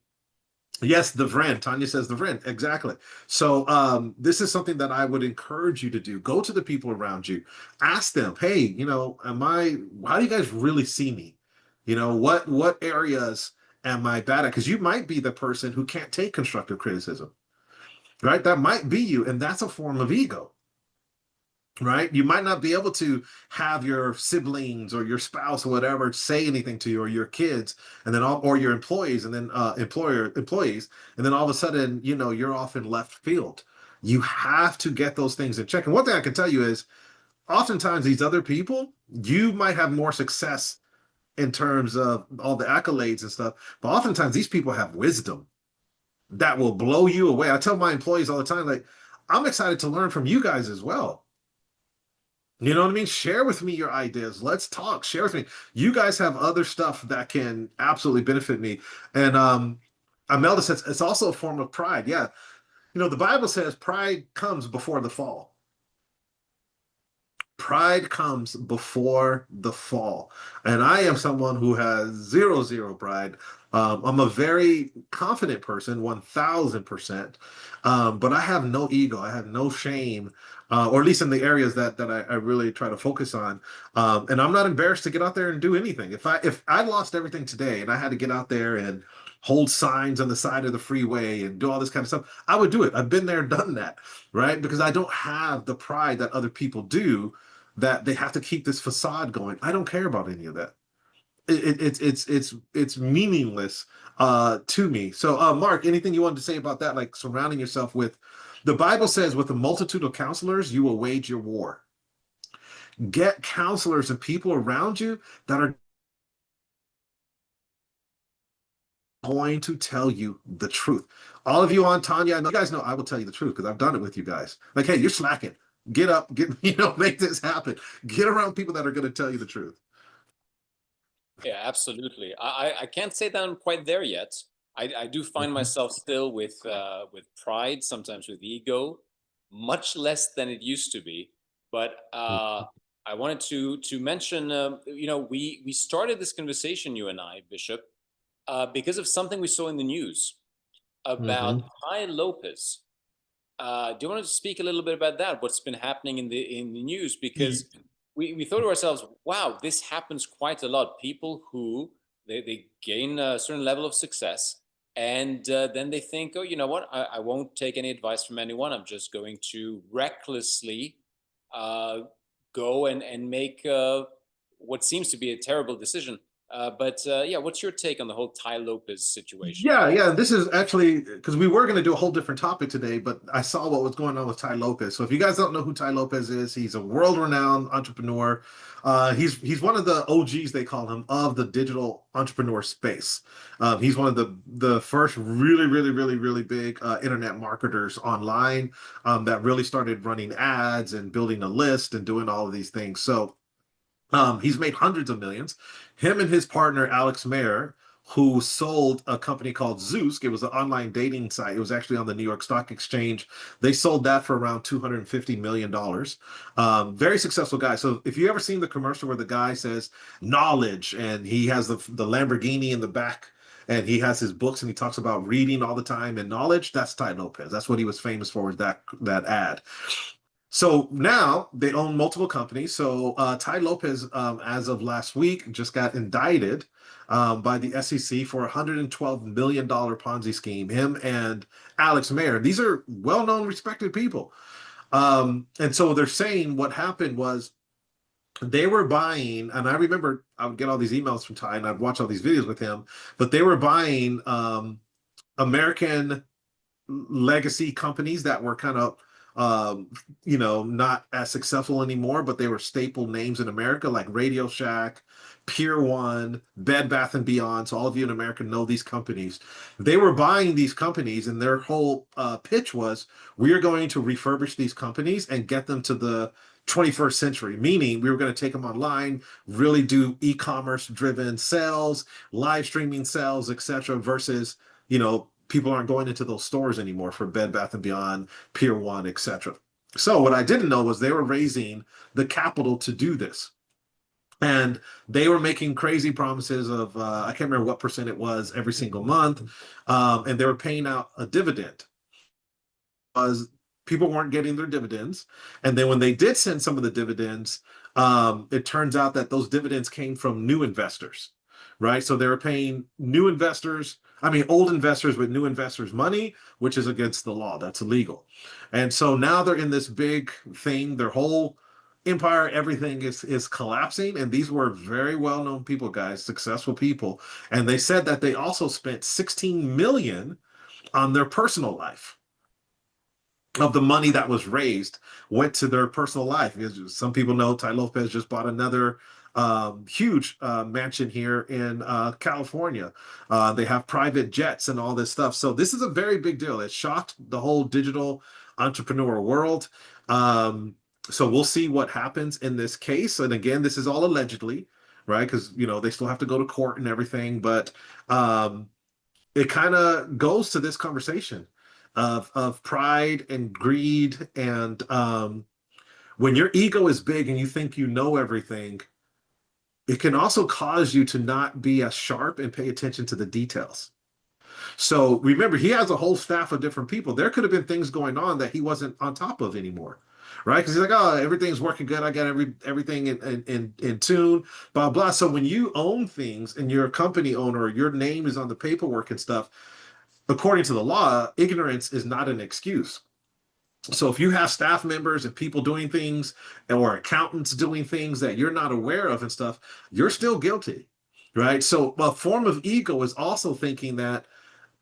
yes, the friend. Tanya says the friend. Exactly. So this is something that I would encourage you to do. Go to the people around you. Ask them, hey, how do you guys really see me? What areas am I bad at? Because you might be the person who can't take constructive criticism, right? That might be you. And that's a form of ego, right? You might not be able to have your siblings or your spouse or whatever say anything to you, or your kids, and then or your employees, and then employees, and then all of a sudden, you're off in left field. You have to get those things in check. And one thing I can tell you is, oftentimes these other people, you might have more success in terms of all the accolades and stuff, but oftentimes these people have wisdom that will blow you away. I tell my employees all the time, like, I'm excited to learn from you guys as well. You know what I mean? Share with me your ideas. Let's talk. Share with me. You guys have other stuff that can absolutely benefit me. And Imelda says it's also a form of pride. Yeah. The Bible says pride comes before the fall. Pride comes before the fall. And I am someone who has zero pride. I'm a very confident person, 1000%. But I have no ego. I have no shame, or at least in the areas that I really try to focus on. And I'm not embarrassed to get out there and do anything. If I lost everything today and I had to get out there and hold signs on the side of the freeway and do all this kind of stuff, I would do it. I've been there, done that, right? Because I don't have the pride that other people do, that they have to keep this facade going. I don't care about any of that. it's meaningless to me. So Mark, anything you wanted to say about that, like surrounding yourself with, the Bible says with a multitude of counselors you will wage your war. Get counselors and people around you that are going to tell you the truth. All of you on Tanya, I know you guys know I will tell you the truth because I've done it with you guys. Like, hey, you're slacking. Get up, get make this happen. Get around people that are going to tell you the truth. Yeah, absolutely. I can't say that I'm quite there yet. I do find Mhm. myself still with pride, sometimes with ego, much less than it used to be. But I wanted to mention, we started this conversation, you and I, Bishop, because of something we saw in the news about Mhm. Ty Lopez. Do you want to speak a little bit about that? What's been happening in the news? Because we thought to ourselves, wow, this happens quite a lot. People who they gain a certain level of success, and then they think, oh, you know what? I won't take any advice from anyone. I'm just going to recklessly uh, go and make what seems to be a terrible decision. But yeah, what's your take on the whole Ty Lopez situation? Yeah. This is actually because we were going to do a whole different topic today, but I saw what was going on with Ty Lopez. So if you guys don't know who Ty Lopez is, he's a world-renowned entrepreneur. He's one of the OGs, they call him, of the digital entrepreneur space. He's one of the first really big internet marketers online that really started running ads and building a list and doing all of these things. So he's made hundreds of millions. Him and his partner Alex Mayer, who sold a company called Zeus, it was an online dating site. It was actually on the New York Stock Exchange. They sold that for around $250 million. Very successful guy. So if you ever seen the commercial where the guy says knowledge and he has the Lamborghini in the back and he has his books and he talks about reading all the time and knowledge, that's Ty Lopez. That's what he was famous for, was that ad. So now they own multiple companies. So Ty Lopez, as of last week, just got indicted by the SEC for a $112 million Ponzi scheme. Him and Alex Mayer. These are well-known, respected people. And so they're saying what happened was they were buying, and I remember I would get all these emails from Ty and I'd watch all these videos with him, but they were buying American legacy companies that were kind of not as successful anymore, but they were staple names in America, like Radio Shack, Pier One, Bed Bath and Beyond. So all of you in America know these companies. They were buying these companies, and their whole pitch was, we are going to refurbish these companies and get them to the 21st century, meaning we were going to take them online, really do e-commerce driven sales, live streaming sales, etc. versus people aren't going into those stores anymore for Bed Bath and Beyond, Pier One, etc. So what I didn't know was they were raising the capital to do this. And they were making crazy promises of, I can't remember what percent it was every single month. And they were paying out a dividend because people weren't getting their dividends. And then when they did send some of the dividends, it turns out that those dividends came from new investors, right? So they were paying new investors, I mean, old investors with new investors money, which is against the law. That's illegal. And so now they're in this big thing. Their whole empire, everything is collapsing. And these were very well-known people, guys, successful people. And they said that they also spent 16 million on their personal life of the money that was raised went to their personal life. Because some people know Ty Lopez just bought another huge mansion here in California. They have private jets and all this stuff. So this is a very big deal. It shocked the whole digital entrepreneur world. So we'll see what happens in this case. And again, this is all allegedly, right? Because they still have to go to court and everything. But it kind of goes to this conversation of pride and greed and when your ego is big and you think you know everything, it can also cause you to not be as sharp and pay attention to the details. So remember, he has a whole staff of different people. There could have been things going on that he wasn't on top of anymore, right? Because he's like, oh, everything's working good. I got everything in tune, blah blah. So when you own things and you're a company owner, your name is on the paperwork and stuff. According to the law, ignorance is not an excuse. So if you have staff members and people doing things or accountants doing things that you're not aware of and stuff, you're still guilty, right? So a form of ego is also thinking that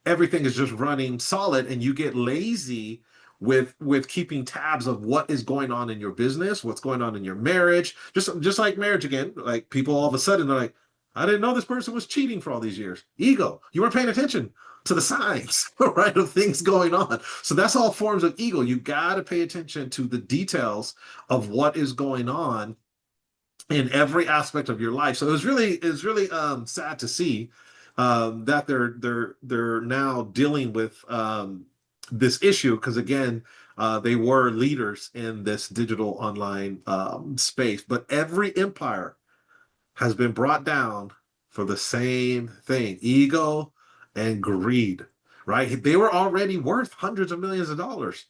everything is just running solid and you get lazy with keeping tabs of what is going on in your business, what's going on in your marriage. Just like marriage again, like people all of a sudden they're like, I didn't know this person was cheating for all these years. Ego. You weren't paying attention to the signs, right, of things going on. So that's all forms of ego. You got to pay attention to the details of what is going on in every aspect of your life. So it's really sad to see that they're now dealing with this issue because again, they were leaders in this digital online space, but every empire has been brought down for the same thing: ego and greed. Right? They were already worth hundreds of millions of dollars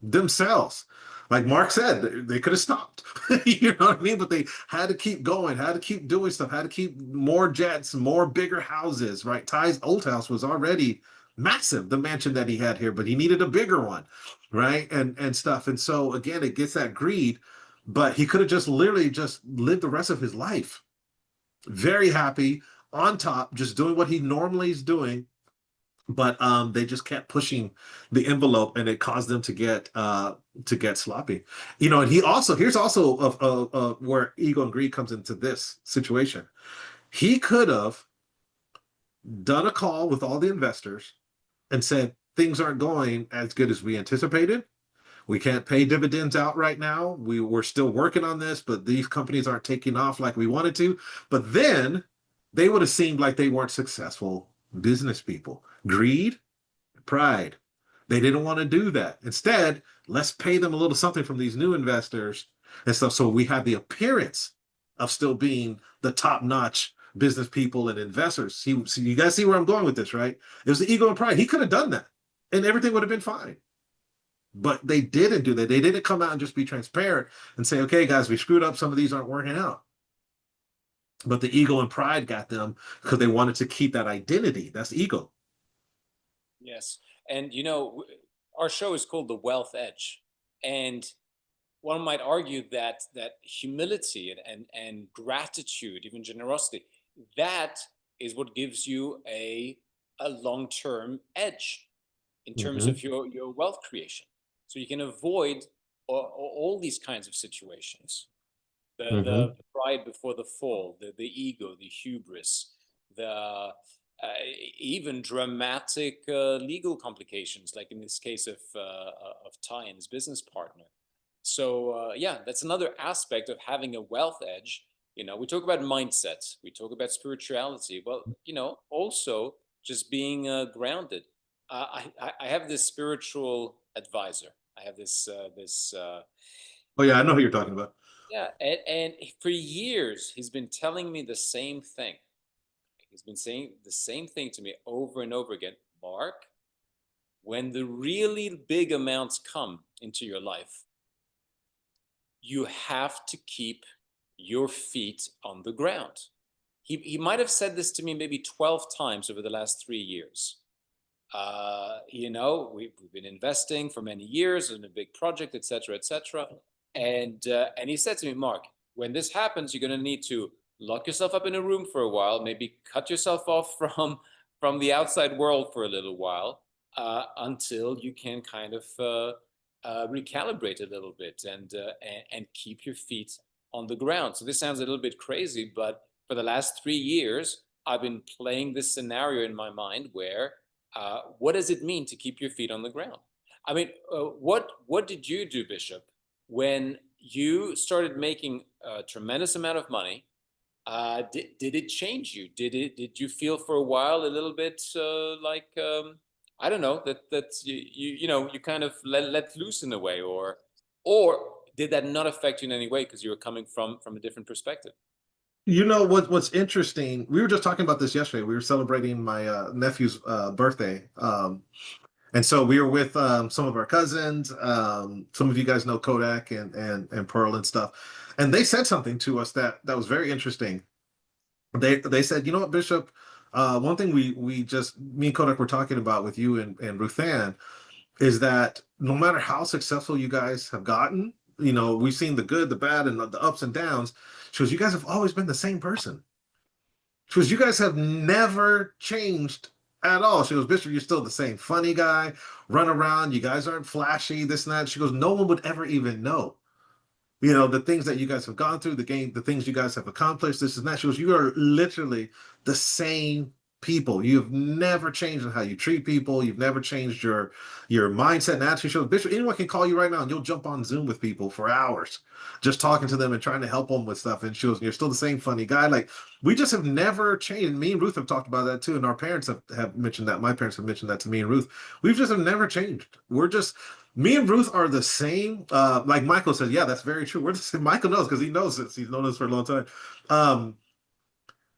themselves. Like Mark said, they could have stopped. You know what I mean? But they had to keep going, had to keep doing stuff, had to keep more jets, more bigger houses, right? Ty's old house was already massive, the mansion that he had here, but he needed a bigger one, right? And stuff. And so again, it gets that greed, but he could have just literally just lived the rest of his life very happy on top, just doing what he normally is doing, but they just kept pushing the envelope and it caused them to get sloppy, you know. And here's also of where ego and greed comes into this situation. He could have done a call with all the investors and said things aren't going as good as we anticipated. We can't pay dividends out right now. We're still working on this, but these companies aren't taking off like we wanted to. But then they would have seemed like they weren't successful business people. Greed, pride. They didn't want to do that. Instead, let's pay them a little something from these new investors and stuff. So we have the appearance of still being the top-notch business people and investors. See, so you guys see where I'm going with this, right? It was the ego and pride. He could have done that, and everything would have been fine. But they didn't do that. They didn't come out and just be transparent and say, okay, guys, we screwed up. Some of these aren't working out. But the ego and pride got them because they wanted to keep that identity. That's ego. Yes. And our show is called The Wealth Edge. And one might argue that humility and gratitude, even generosity, that is what gives you a long-term edge in terms Mhm. of your wealth creation. So you can avoid all these kinds of situations. The Mhm. pride before the fall, the ego, the hubris, the even dramatic legal complications, like in this case of Ty and his business partner. So yeah, that's another aspect of having a wealth edge. We talk about mindset, we talk about spirituality. Well, also just being grounded. I have this spiritual advisor. I have this Oh yeah, I know who you're talking about. yeah, and for years he's been telling me the same thing. He's been saying the same thing to me over and over again. Mark, when the really big amounts come into your life, you have to keep your feet on the ground. He might have said this to me maybe 12 times over the last 3 years. We've been investing for many years in a big project, etc., etc. And he said to me, Mark, when this happens, you're going to need to lock yourself up in a room for a while, maybe cut yourself off from the outside world for a little while, until you can kind of recalibrate a little bit and keep your feet on the ground. So this sounds a little bit crazy, but for the last 3 years, I've been playing this scenario in my mind where what does it mean to keep your feet on the ground? I mean, what did you do, Bishop, when you started making a tremendous amount of money? Did it change you? Did you feel for a while a little bit like I don't know, that you kind of let loose in a way, or did that not affect you in any way because you were coming from a different perspective? You know what's interesting? We were just talking about this yesterday. We were celebrating my nephew's birthday. And so we were with some of our cousins. Some of you guys know Kodak and Pearl and stuff. And they said something to us that was very interesting. They said, you know what, Bishop? One thing we just me and Kodak were talking about with you and Ruthann is that no matter how successful you guys have gotten, we've seen the good, the bad, and the ups and downs. Shows you guys have always been the same person. She goes, you guys have never changed at all. She goes, Bishop, you're still the same funny guy, run around. You guys aren't flashy, this and that. She goes, no one would ever even know. You know, the things that you guys have gone through, the game, the things you guys have accomplished, this and that. She goes, you are literally the same people. You've never changed in how you treat people. You've never changed your mindset and attitude. She goes, Bishop, anyone can call you right now and you'll jump on Zoom with people for hours, just talking to them and trying to help them with stuff. And she goes, you're still the same funny guy. Like, we just have never changed. And me and Ruth have talked about that too. And our parents have mentioned that. My parents have mentioned that to me and Ruth. We've just have never changed. We're just me and Ruth are the same. Like Michael said, yeah, that's very true. We're the same. Michael knows because he knows this. He's known us for a long time. Um,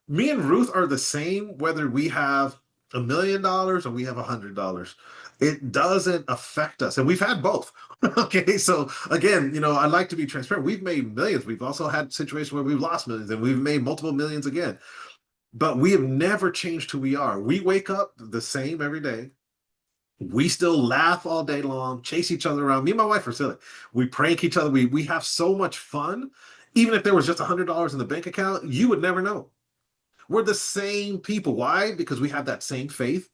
Me and Ruth are the same whether we have $1 million or we have $100. It doesn't affect us, and we've had both. Okay, so again, I like to be transparent. We've made millions. We've also had situations where we've lost millions, and we've made multiple millions again. But we have never changed who we are. We wake up the same every day. We still laugh all day long, chase each other around. Me and my wife are silly. We prank each other. We have so much fun. Even if there was just $100 in the bank account, you would never know. We're the same people. Why? Because we have that same faith.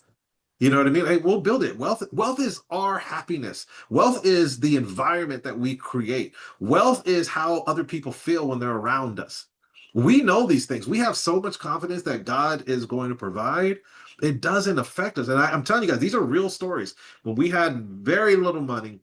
You know what I mean? Hey, we'll build it. Wealth is our happiness. Wealth is the environment that we create. Wealth is how other people feel when they're around us. We know these things. We have so much confidence that God is going to provide. It doesn't affect us. And I'm telling you guys, these are real stories. When we had very little money,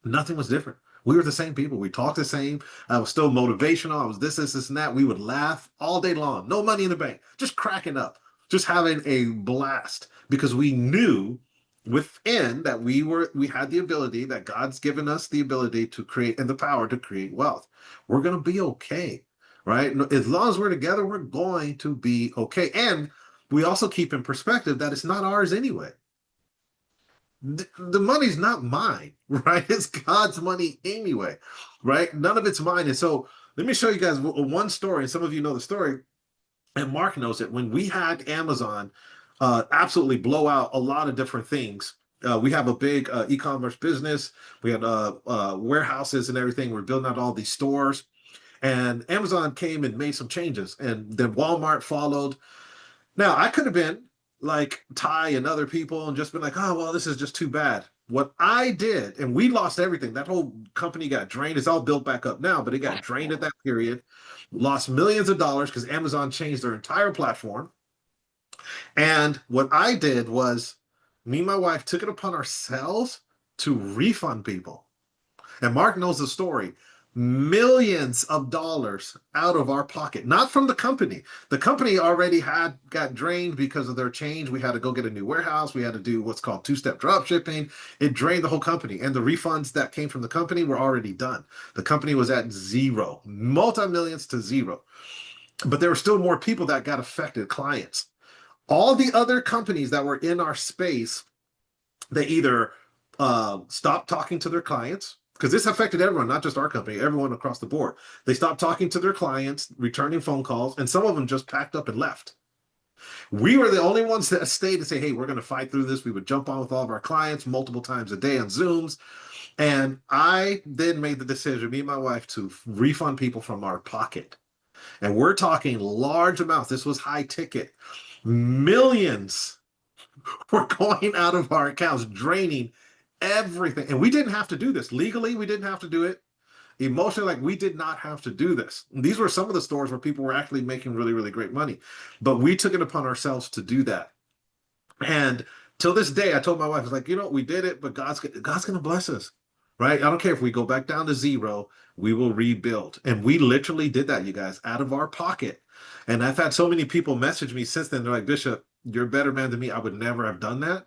nothing was different. We were the same people. We talked the same. I was still motivational. I was this, and that. We would laugh all day long. No money in the bank. Just cracking up. Just having a blast because we knew within that we had the ability that God's given us the ability to create and the power to create wealth. We're going to be okay, right? As long as we're together, we're going to be okay. And we also keep in perspective that it's not ours anyway. The money's not mine, right? It's God's money anyway, right? None of it's mine. And so let me show you guys one story. And some of you know the story, and Mark knows it. When we had Amazon absolutely blow out a lot of different things, we have a big e-commerce business. We had warehouses and everything. We're building out all these stores. And Amazon came and made some changes. And then Walmart followed. Now, I could have been like Ty and other people and just been like, oh, well, this is just too bad. What I did, and we lost everything. That whole company got drained. It's all built back up now, but it got drained at that period. Lost millions of dollars because Amazon changed their entire platform. And what I did was, me and my wife took it upon ourselves to refund people. And Mark knows the story. Millions of dollars out of our pocket, not from the company. The company already got drained because of their change. We had to go get a new warehouse. We had to do what's called two-step drop shipping. It drained the whole company. And the refunds that came from the company were already done. The company was at zero, multi-millions to zero. But there were still more people that got affected, clients. All the other companies that were in our space, they either stopped talking to their clients, because this affected everyone, not just our company, everyone across the board. They stopped talking to their clients, returning phone calls, and some of them just packed up and left. We were the only ones that stayed to say, hey, we're going to fight through this. We would jump on with all of our clients multiple times a day on Zooms. And I then made the decision, me and my wife, to refund people from our pocket. And we're talking large amounts. This was high ticket. Millions were going out of our accounts, draining everything. And we didn't have to do this. Legally, we didn't have to do it. Emotionally, like, we did not have to do this. And these were some of the stores where people were actually making really, really great money. But we took it upon ourselves to do that. And till this day, I told my wife, I was like, we did it, but God's going to bless us, right? I don't care if we go back down to zero, we will rebuild. And we literally did that, you guys, out of our pocket. And I've had so many people message me since then. They're like, Bishop, you're a better man than me. I would never have done that.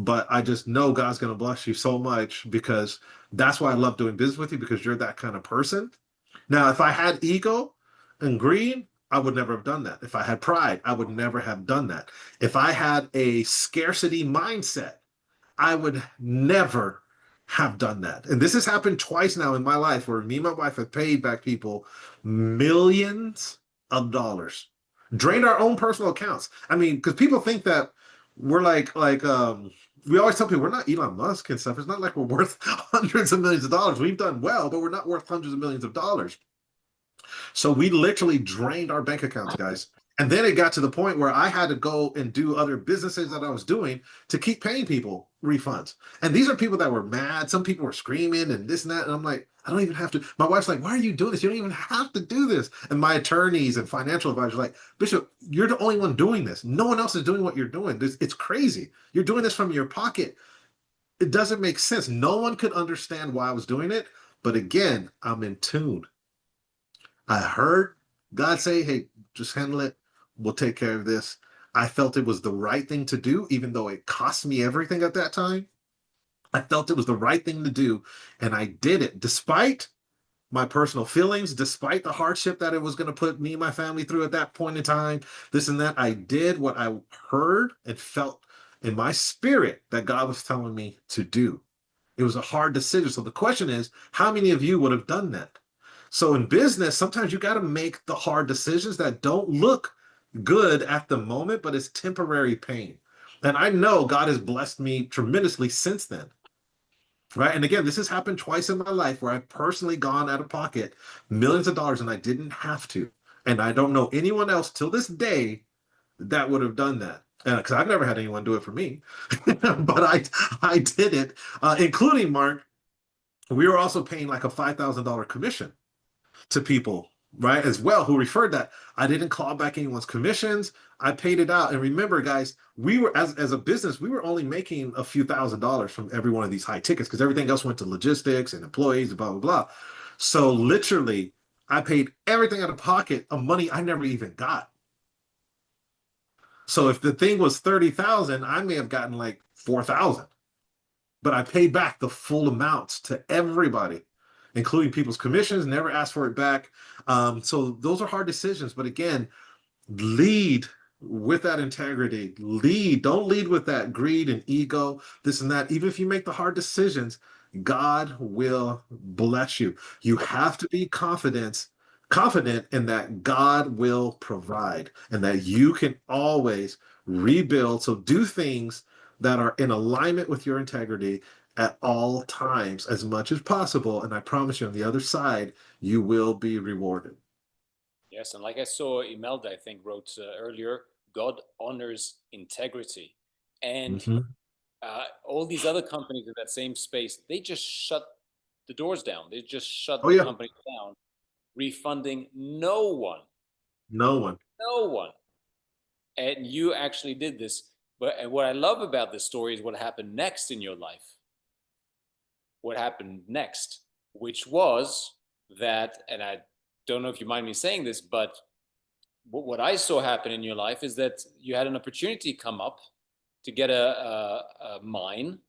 But I just know God's going to bless you so much, because that's why I love doing business with you, because you're that kind of person. Now, if I had ego and greed, I would never have done that. If I had pride, I would never have done that. If I had a scarcity mindset, I would never have done that. And this has happened twice now in my life, where me and my wife have paid back people millions of dollars, drained our own personal accounts. I mean, because people think that we're like we always tell people we're not Elon Musk and stuff. It's not like we're worth hundreds of millions of dollars. We've done well, but we're not worth hundreds of millions of dollars. So we literally drained our bank accounts, guys. And then it got to the point where I had to go and do other businesses that I was doing to keep paying people refunds. And these are people that were mad. Some people were screaming and this and that. And I'm like, I don't even have to. My wife's like, why are you doing this? You don't even have to do this. And my attorneys and financial advisors are like, Bishop, you're the only one doing this. No one else is doing what you're doing. It's crazy. You're doing this from your pocket. It doesn't make sense. No one could understand why I was doing it. But again, I'm in tune. I heard God say, hey, just handle it. We'll take care of this. I felt it was the right thing to do, even though it cost me everything at that time. I felt it was the right thing to do. And I did it despite my personal feelings, despite the hardship that it was going to put me and my family through at that point in time. This and that. I did what I heard and felt in my spirit that God was telling me to do. It was a hard decision. So the question is, how many of you would have done that? So in business, sometimes you got to make the hard decisions that don't look good at the moment, but it's temporary pain. And I know God has blessed me tremendously since then. Right. And again, this has happened twice in my life where I've personally gone out of pocket millions of dollars and I didn't have to. And I don't know anyone else till this day that would have done that. Because I've never had anyone do it for me, but I did it, including Mark. We were also paying like a $5,000 commission to people, right, as well, who referred that. I didn't claw back anyone's commissions. I paid it out. And remember, guys, we were, as a business, we were only making a few $1,000s from every one of these high tickets because everything else went to logistics and employees and blah, blah, blah. So literally, I paid everything out of pocket of money I never even got. So if the thing was 30,000, I may have gotten like 4,000, but I paid back the full amounts to everybody, including people's commissions, never asked for it back. So those are hard decisions. But again, lead with that integrity. Lead. Don't lead with that greed and ego, this and that. Even if you make the hard decisions, God will bless you. You have to be confident in that God will provide and that you can always rebuild. So do things that are in alignment with your integrity at all times as much as possible. And I promise you, on the other side, you will be rewarded. Yes, and like I saw Imelda, I think, wrote earlier, God honors integrity. And Mhm. all these other companies in that same space, they just shut the doors down. They just shut Oh, the yeah. company down, refunding no one, No one. no one. And you actually did this. But and what I love about this story is what happened next in your life. What happened next, which was that, and I don't know if you mind me saying this, but what I saw happen in your life is that you had an opportunity come up to get a mine,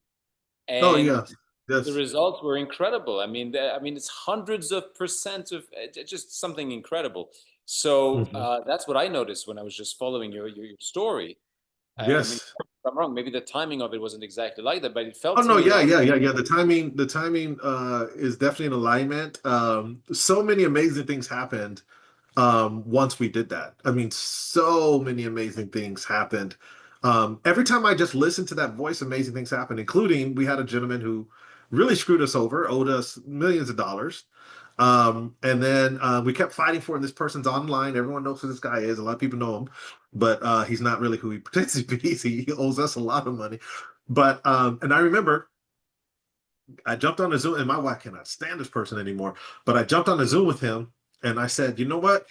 Oh, and yes. the Yes. results were incredible. I mean, it's hundreds of percent of just something incredible. So Mhm. that's what I noticed when I was just following your story. I mean, Yes. if I'm wrong, maybe the timing of it wasn't exactly like that, but it Oh felt to no, me yeah, like, yeah, yeah, yeah. The timing is definitely in alignment. So many amazing things happened once we did that. I mean, so many amazing things happened. Every time I just listened to that voice, amazing things happened, including we had a gentleman who really screwed us over, owed us millions of dollars. And then we kept fighting for it. This person's online. Everyone knows who this guy is. A lot of people know him, but he's not really who he pretends to be. He owes us a lot of money. But and I remember I jumped on a Zoom, and my wife cannot stand this person anymore. But I jumped on a Zoom with him, and I said, "You know what?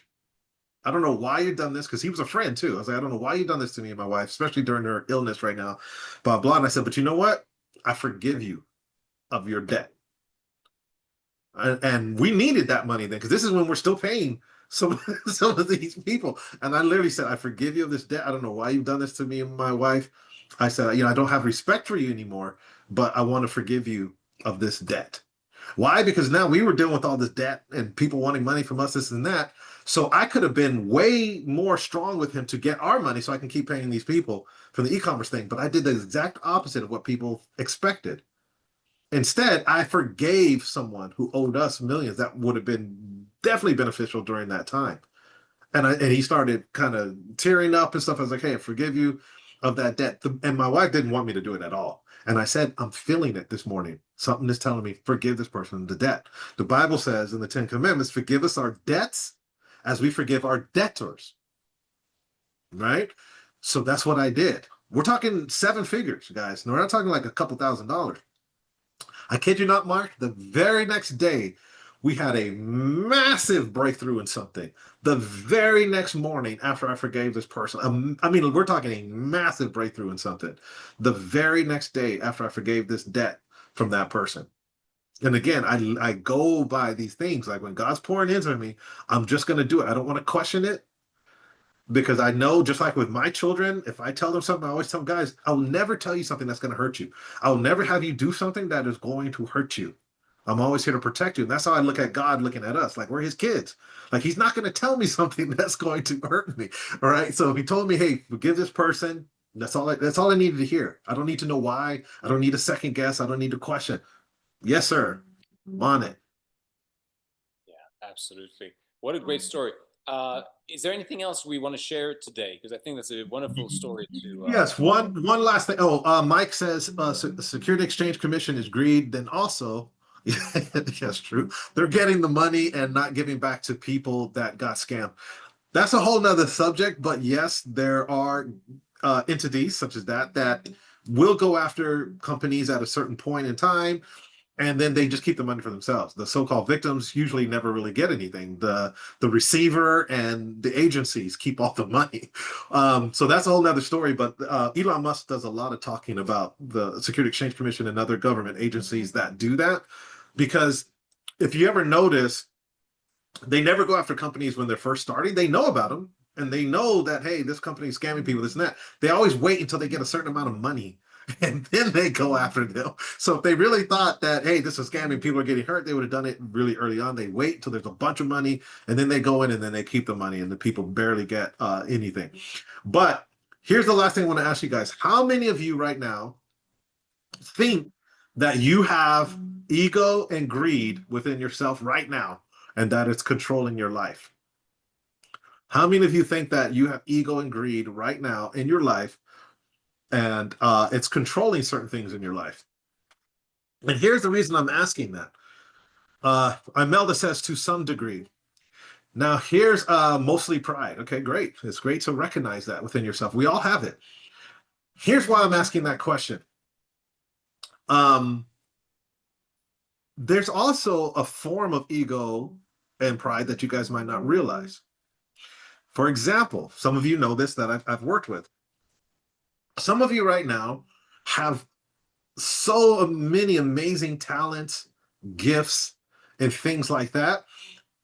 I don't know why you've done this," because he was a friend too. I was like, "I don't know why you've done this to me and my wife, especially during her illness right now." Blah blah. And I said, "But you know what? I forgive you of your debt." And we needed that money then, because this is when we're still paying some some of these people. And I literally said, "I forgive you of this debt. I don't know why you've done this to me and my wife." I said, "I don't have respect for you anymore, but I want to forgive you of this debt." Why? Because now we were dealing with all this debt and people wanting money from us, this and that. So I could have been way more strong with him to get our money so I can keep paying these people for the e-commerce thing. But I did the exact opposite of what people expected. Instead, I forgave someone who owed us millions. That would have been definitely beneficial during that time. And he started kind of tearing up and stuff. I was like, "Hey, I forgive you of that debt." And my wife didn't want me to do it at all. And I said, "I'm feeling it this morning. Something is telling me, forgive this person the debt." The Bible says in the Ten Commandments, forgive us our debts as we forgive our debtors. right? So that's what I did. We're talking seven figures, guys. No, we're not talking like a couple $1,000s. I kid you not, Mark. The very next day, we had a massive breakthrough in something. The very next morning, after I forgave this person, I mean, we're talking a massive breakthrough in something. The very next day, after I forgave this debt from that person. And again, I go by these things like when God's pouring into me, I'm just going to do it. I don't want to question it because I know, just like with my children, if I tell them something, I always tell them, guys, I'll never tell you something that's going to hurt you. I'll never have you do something that is going to hurt you. I'm always here to protect you. And that's how I look at God looking at us. Like we're his kids. Like he's not going to tell me something that's going to hurt me. All right. So if he told me, hey, forgive this person, that's all I needed to hear. I don't need to know why. I don't need a second guess. I don't need to question. Yes, sir. I'm on it. Yeah, absolutely. What a great story. Is there anything else we want to share today? Because I think that's a wonderful story to. Yes, one last thing. Oh, Mike says Security Exchange Commission is greed. Then also, yes, true. They're getting the money and not giving back to people that got scammed. That's a whole nother subject. But yes, there are entities such as that will go after companies at a certain point in time, and then they just keep the money for themselves. The so-called victims usually never really get anything. The receiver and the agencies keep all the money. So that's a whole nother story. But Elon Musk does a lot of talking about the Security Exchange Commission and other government agencies that do that, because if you ever notice, they never go after companies when they're first starting. They know about them and they know that, hey, this company is scamming people, this and that. They always wait until they get a certain amount of money and then they go after them. So if they really thought that, hey, this is scamming, people are getting hurt, they would have done it really early on. They wait until there's a bunch of money and then they go in and then they keep the money and the people barely get anything. But here's the last thing I want to ask you guys. How many of you right now think that you have ego and greed within yourself right now and that it's controlling your life? How many of you think that you have ego and greed right now in your life and it's controlling certain things in your life? And here's the reason I'm asking that. Imelda says to some degree. Now, here's mostly pride. Okay, great. It's great to recognize that within yourself. We all have it. Here's why I'm asking that question. Um, there's also a form of ego and pride that you guys might not realize. For example, some of you know this that I've worked with. Some of you right now have so many amazing talents, gifts, and things like that,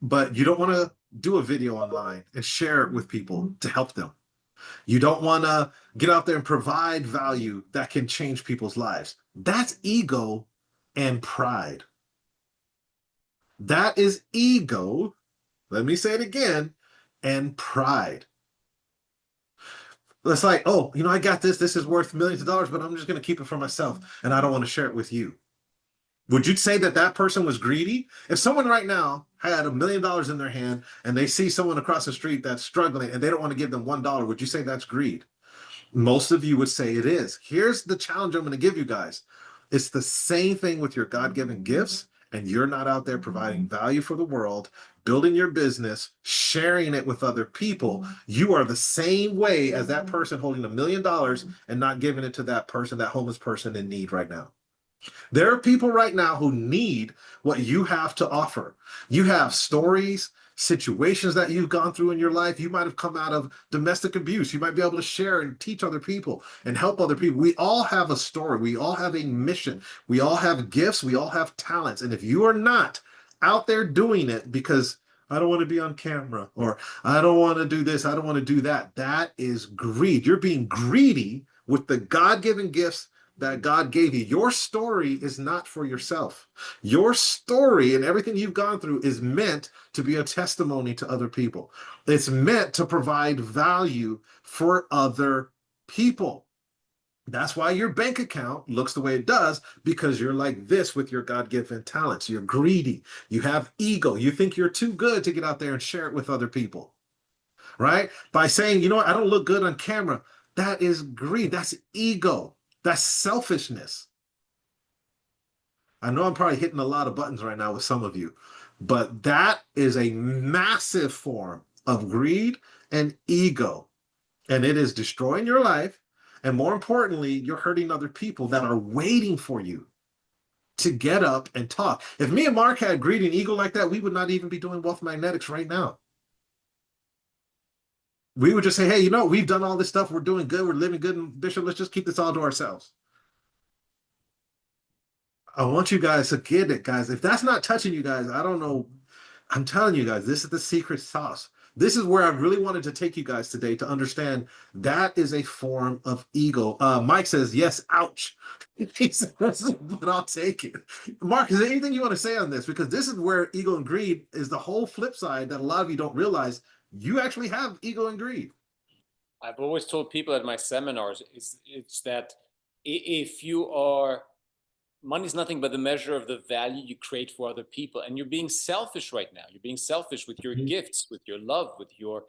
but you don't want to do a video online and share it with people to help them. You don't want to get out there and provide value that can change people's lives. That's ego and pride. That is ego. Let me say it again, and pride. It's like, oh, I got this. This is worth millions of dollars, but I'm just going to keep it for myself and I don't want to share it with you. Would you say that that person was greedy? If someone right now had $1 million in their hand and they see someone across the street that's struggling and they don't want to give them $1, would you say that's greed? Most of you would say it is. Here's the challenge I'm going to give you guys. It's the same thing with your God-given gifts, and you're not out there providing value for the world, building your business, sharing it with other people. You are the same way as that person holding $1 million and not giving it to that person, that homeless person in need right now. There are people right now who need what you have to offer. You have stories, situations that you've gone through in your life. You might have come out of domestic abuse. You might be able to share and teach other people and help other people. We all have a story. We all have a mission. We all have gifts. We all have talents. And if you are not out there doing it because I don't want to be on camera or I don't want to do this, I don't want to do that, that is greed. You're being greedy with the God-given gifts that God gave you. Your story is not for yourself. Your story and everything you've gone through is meant to be a testimony to other people. It's meant to provide value for other people. That's why your bank account looks the way it does, because you're like this with your God-given talents. You're greedy. You have ego. You think you're too good to get out there and share it with other people, right? By saying, you know what, I don't look good on camera. That is greed. That's ego. That's selfishness. I know I'm probably hitting a lot of buttons right now with some of you, but that is a massive form of greed and ego. and it is destroying your life. And more importantly, you're hurting other people that are waiting for you to get up and talk. If me and Mark had greed and ego like that, we would not even be doing wealth magnetics right now. We would just say, hey, we've done all this stuff. We're doing good. We're living good. And Bishop, let's just keep this all to ourselves. I want you guys to get it, guys. If that's not touching you guys, I don't know. I'm telling you guys, this is the secret sauce. This is where I really wanted to take you guys today to understand that is a form of ego. Mike says, yes, ouch. He says, but I'll take it. Mark, is there anything you want to say on this? Because this is where ego and greed is the whole flip side that a lot of you don't realize. You actually have ego and greed. I've always told people at my seminars it's that if you are money is nothing but the measure of the value you create for other people, and you're being selfish right now. You're being selfish with your gifts, with your love, with your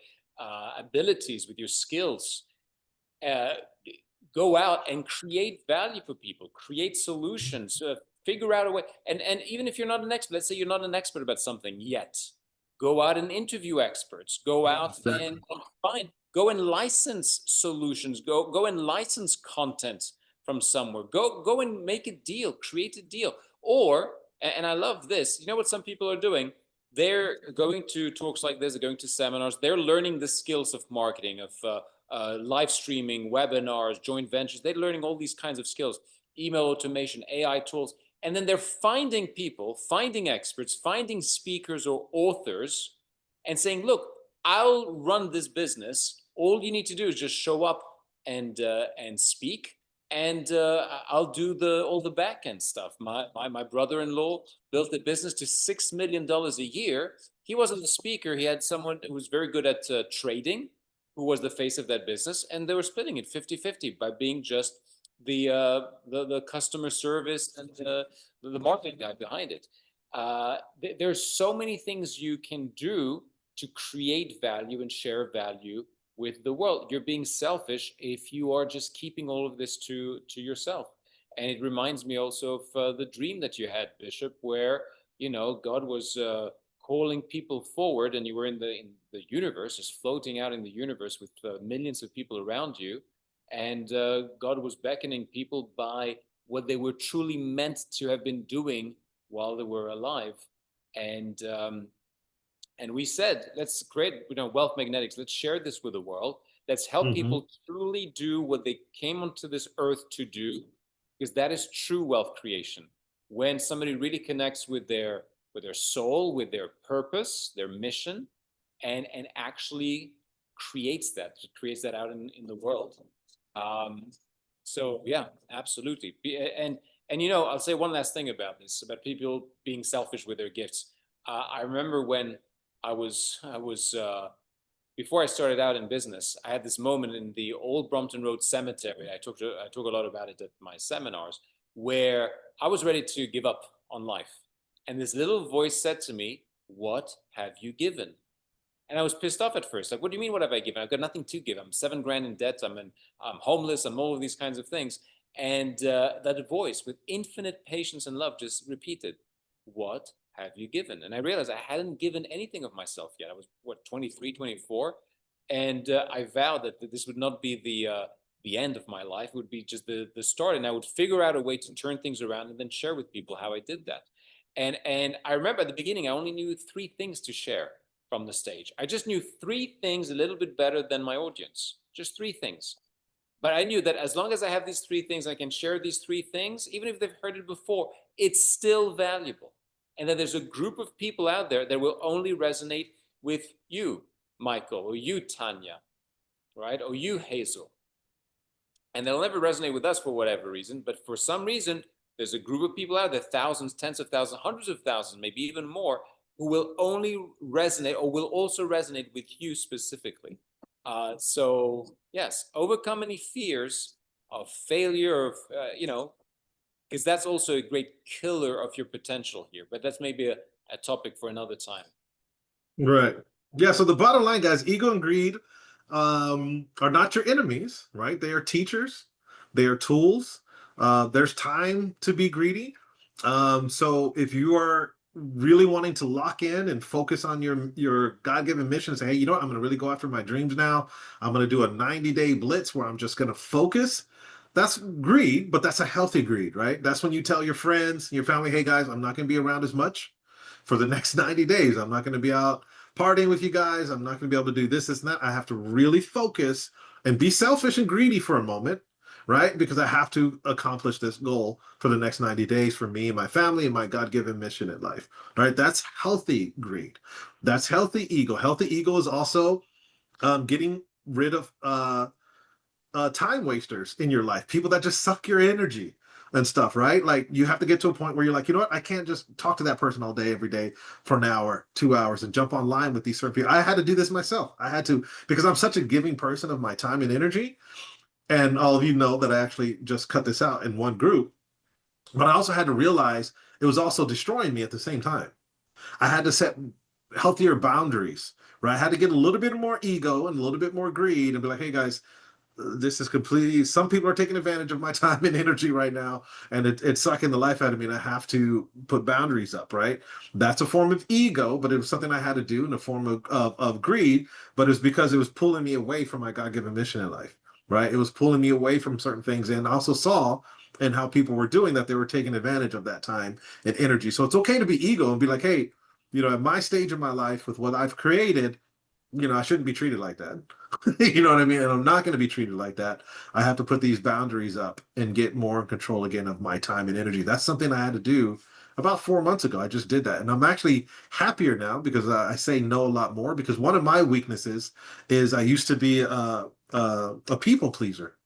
abilities, with your skills. uh, Go out and create value for people, create solutions, figure out a way. And even if you're not an expert, let's say you're not an expert about something yet, go out and interview experts, go out and go and license solutions, go and license content from somewhere, go and make a deal, create a deal. Or, and I love this, you know what some people are doing? They're going to talks like this, they're going to seminars, they're learning the skills of marketing, of live streaming, webinars, joint ventures. They're learning all these kinds of skills, email automation, AI tools. And then they're finding people, finding experts, finding speakers or authors, and saying, look, I'll run this business. All you need to do is just show up and speak, and I'll do all the back end stuff. My brother-in-law built the business to $6 million a year. He wasn't the speaker. He had someone who was very good at trading, who was the face of that business, and they were splitting it 50-50 by being just the customer service and the marketing guy behind it. There's so many things you can do to create value and share value with the world. You're being selfish if you are just keeping all of this to yourself. And it reminds me also of the dream that you had, Bishop, where God was calling people forward, and you were in the universe, just floating out in the universe with millions of people around you, and God was beckoning people by what they were truly meant to have been doing while they were alive. And we said, let's create wealth magnetics. Let's share this with the world. Let's help people truly do what they came onto this earth to do, because that is true wealth creation. When somebody really connects with their soul, with their purpose, their mission, and actually creates that out in the world. So yeah, absolutely. And I'll say one last thing about this, about people being selfish with their gifts. I remember when I was before I started out in business, I had this moment in the old Brompton Road Cemetery. I talk a lot about it at my seminars, where I was ready to give up on life. And this little voice said to me, "What have you given?" And I was pissed off at first. Like, what do you mean, what have I given? I've got nothing to give. I'm $7,000 in debt. I'm homeless. I'm all of these kinds of things. And that voice, with infinite patience and love, just repeated, "What have you given?" And I realized I hadn't given anything of myself yet. I was, 23, 24. And I vowed that this would not be the end of my life. It would be just the start. And I would figure out a way to turn things around and then share with people how I did that. And I remember at the beginning, I only knew 3 things to share from the stage. I just knew 3 things a little bit better than my audience, just 3 things. But I knew that as long as I have these 3 things, I can share these 3 things, even if they've heard it before, it's still valuable. And that there's a group of people out there that will only resonate with you, Michael, or you, Tanya, right? Or you, Hazel. And they'll never resonate with us for whatever reason, but for some reason, there's a group of people out there, thousands, tens of thousands, hundreds of thousands, maybe even more, who will only resonate, or will also resonate with you specifically. So yes, overcome any fears of failure, of because that's also a great killer of your potential here. But that's maybe a topic for another time. Right. Yeah. So the bottom line, guys, ego and greed are not your enemies, right? They are teachers. They are tools. There's time to be greedy. So if you are really wanting to lock in and focus on your God-given mission and say, hey, you know what? I'm going to really go after my dreams now. I'm going to do a 90-day blitz where I'm just going to focus. That's greed, but that's a healthy greed, right? That's when you tell your friends, your family, hey guys, I'm not going to be around as much for the next 90 days. I'm not going to be out partying with you guys. I'm not going to be able to do this and that. I have to really focus and be selfish and greedy for a moment, right? Because I have to accomplish this goal for the next 90 days for me and my family and my God-given mission in life, right? That's healthy greed. That's healthy ego. Healthy ego is also getting rid of time wasters in your life, people that just suck your energy and stuff, right? Like you have to get to a point where you're like, you know what? I can't just talk to that person all day, every day for an hour, 2 hours and jump online with these certain people. I had to do this myself. I had to, because I'm such a giving person of my time and energy. And all of you know that I actually just cut this out in one group. But I also had to realize it was also destroying me at the same time. I had to set healthier boundaries, right? I had to get a little bit more ego and a little bit more greed and be like, hey guys, this is completely, some people are taking advantage of my time and energy right now, and it's sucking the life out of me, and I have to put boundaries up, right? That's a form of ego, but it was something I had to do in a form of greed, but it's because it was pulling me away from my God-given mission in life, right? It was pulling me away from certain things, and I also saw and how people were doing that, they were taking advantage of that time and energy. So it's okay to be ego and be like, hey, at my stage of my life with what I've created, I shouldn't be treated like that. You know what I mean? And I'm not going to be treated like that. I have to put these boundaries up and get more in control again of my time and energy. That's something I had to do about 4 months ago. I just did that. And I'm actually happier now because I say no a lot more, because one of my weaknesses is I used to be a people pleaser.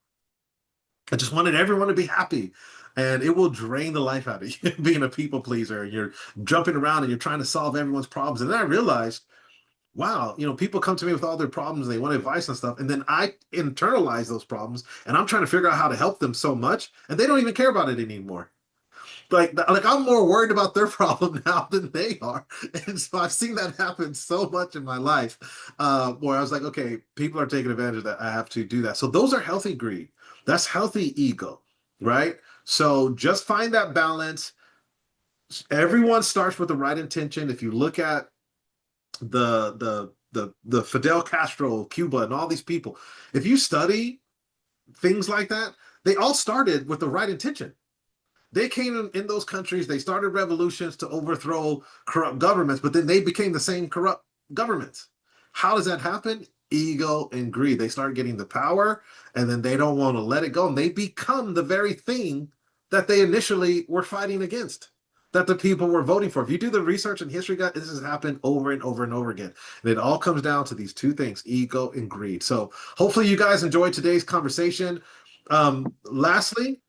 I just wanted everyone to be happy. And it will drain the life out of you being a people pleaser. You're jumping around and you're trying to solve everyone's problems. And then I realized, wow, people come to me with all their problems and they want advice and stuff. And then I internalize those problems and I'm trying to figure out how to help them so much. And they don't even care about it anymore. Like I'm more worried about their problem now than they are. And so I've seen that happen so much in my life, where I was like, okay, people are taking advantage of that. I have to do that. So those are healthy greed. That's healthy ego, right? So just find that balance. Everyone starts with the right intention. If you look at the Fidel Castro, Cuba, and all these people, if you study things like that, they all started with the right intention. They came in those countries, they started revolutions to overthrow corrupt governments, but then they became the same corrupt governments. How does that happen? Ego and greed. They start getting the power and then they don't want to let it go. And they become the very thing that they initially were fighting against, that the people were voting for. If you do the research in history, guys, this has happened over and over and over again. And it all comes down to these two things, ego and greed. So hopefully you guys enjoyed today's conversation. Lastly,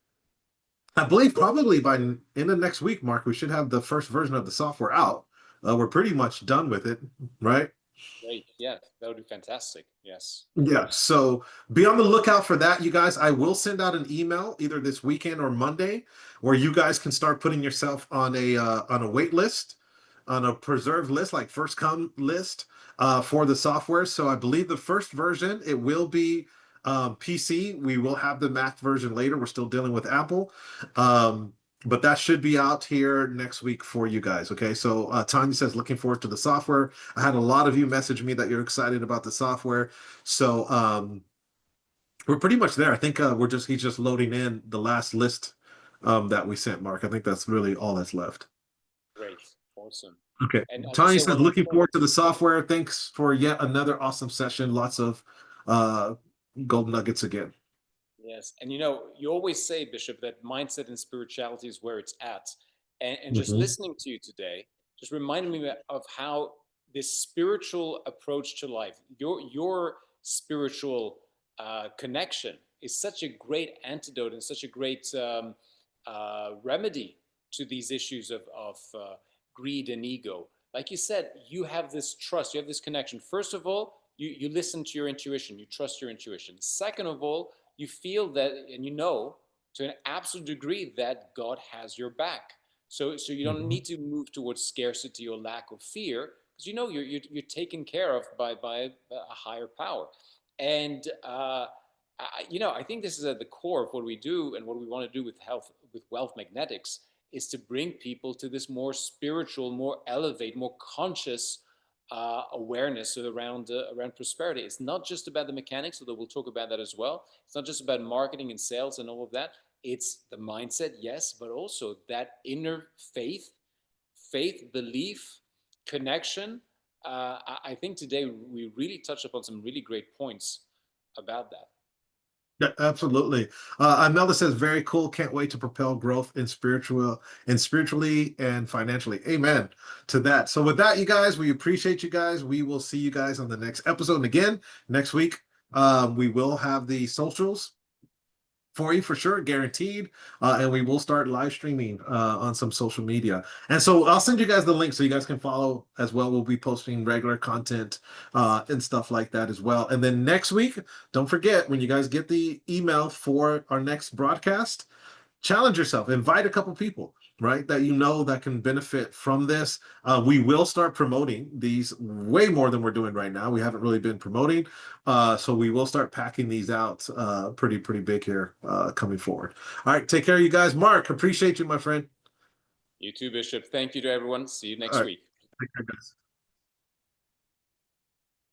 I believe probably by end of next week, Mark, we should have the first version of the software out. We're pretty much done with it, right? Great. Yeah, that would be fantastic. Yes. Yeah. So be on the lookout for that, you guys. I will send out an email either this weekend or Monday, where you guys can start putting yourself on a wait list, on a preserved list, like first come list, for the software. So I believe the first version, it will be PC. We will have the Mac version later. We're still dealing with Apple. But that should be out here next week for you guys. Okay. So Tanya says, looking forward to the software. I had a lot of you message me that you're excited about the software. So we're pretty much there. I think he's just loading in the last list that we sent, Mark. I think that's really all that's left. Great. Awesome. Okay. And I'll just Tanya say says, one more looking thing. forward to the software. Thanks for yet another awesome session. Lots of uh, gold nuggets again. Yes. And you always say, Bishop, that mindset and spirituality is where it's at. And just Mhm. listening to you today just reminded me of how this spiritual approach to life, your spiritual connection is such a great antidote and such a great remedy to these issues of greed and ego. Like you said, you have this trust, you have this connection. First of all, you listen to your intuition, you trust your intuition. Second of all, you feel that, and to an absolute degree that God has your back. So you don't Mhm. need to move towards scarcity or lack of fear, because you're taken care of by a higher power. And I think this is at the core of what we do and what we want to do with health, with wealth magnetics, is to bring people to this more spiritual, more elevate, more conscious awareness around prosperity. It's not just about the mechanics, although we'll talk about that as well. It's not just about marketing and sales and all of that. It's the mindset, yes, but also that inner faith, belief, connection. I think today we really touched upon some really great points about that. Yeah, absolutely. Imelda says, very cool. Can't wait to propel growth in spiritually and financially. Amen to that. So with that, you guys, we appreciate you guys. We will see you guys on the next episode. And again, next week, we will have the socials for you for sure, guaranteed. And we will start live streaming on some social media. And so I'll send you guys the link so you guys can follow as well. We'll be posting regular content and stuff like that as well. And then next week, don't forget when you guys get the email for our next broadcast, challenge yourself, invite a couple people, right, that you know that can benefit from this. We will start promoting these way more than we're doing right now. We haven't really been promoting, so we will start packing these out pretty big here coming forward. All right, take care, you guys. Mark, appreciate you, my friend. You too, Bishop. Thank you to everyone. See you All next right, week. take care, guys.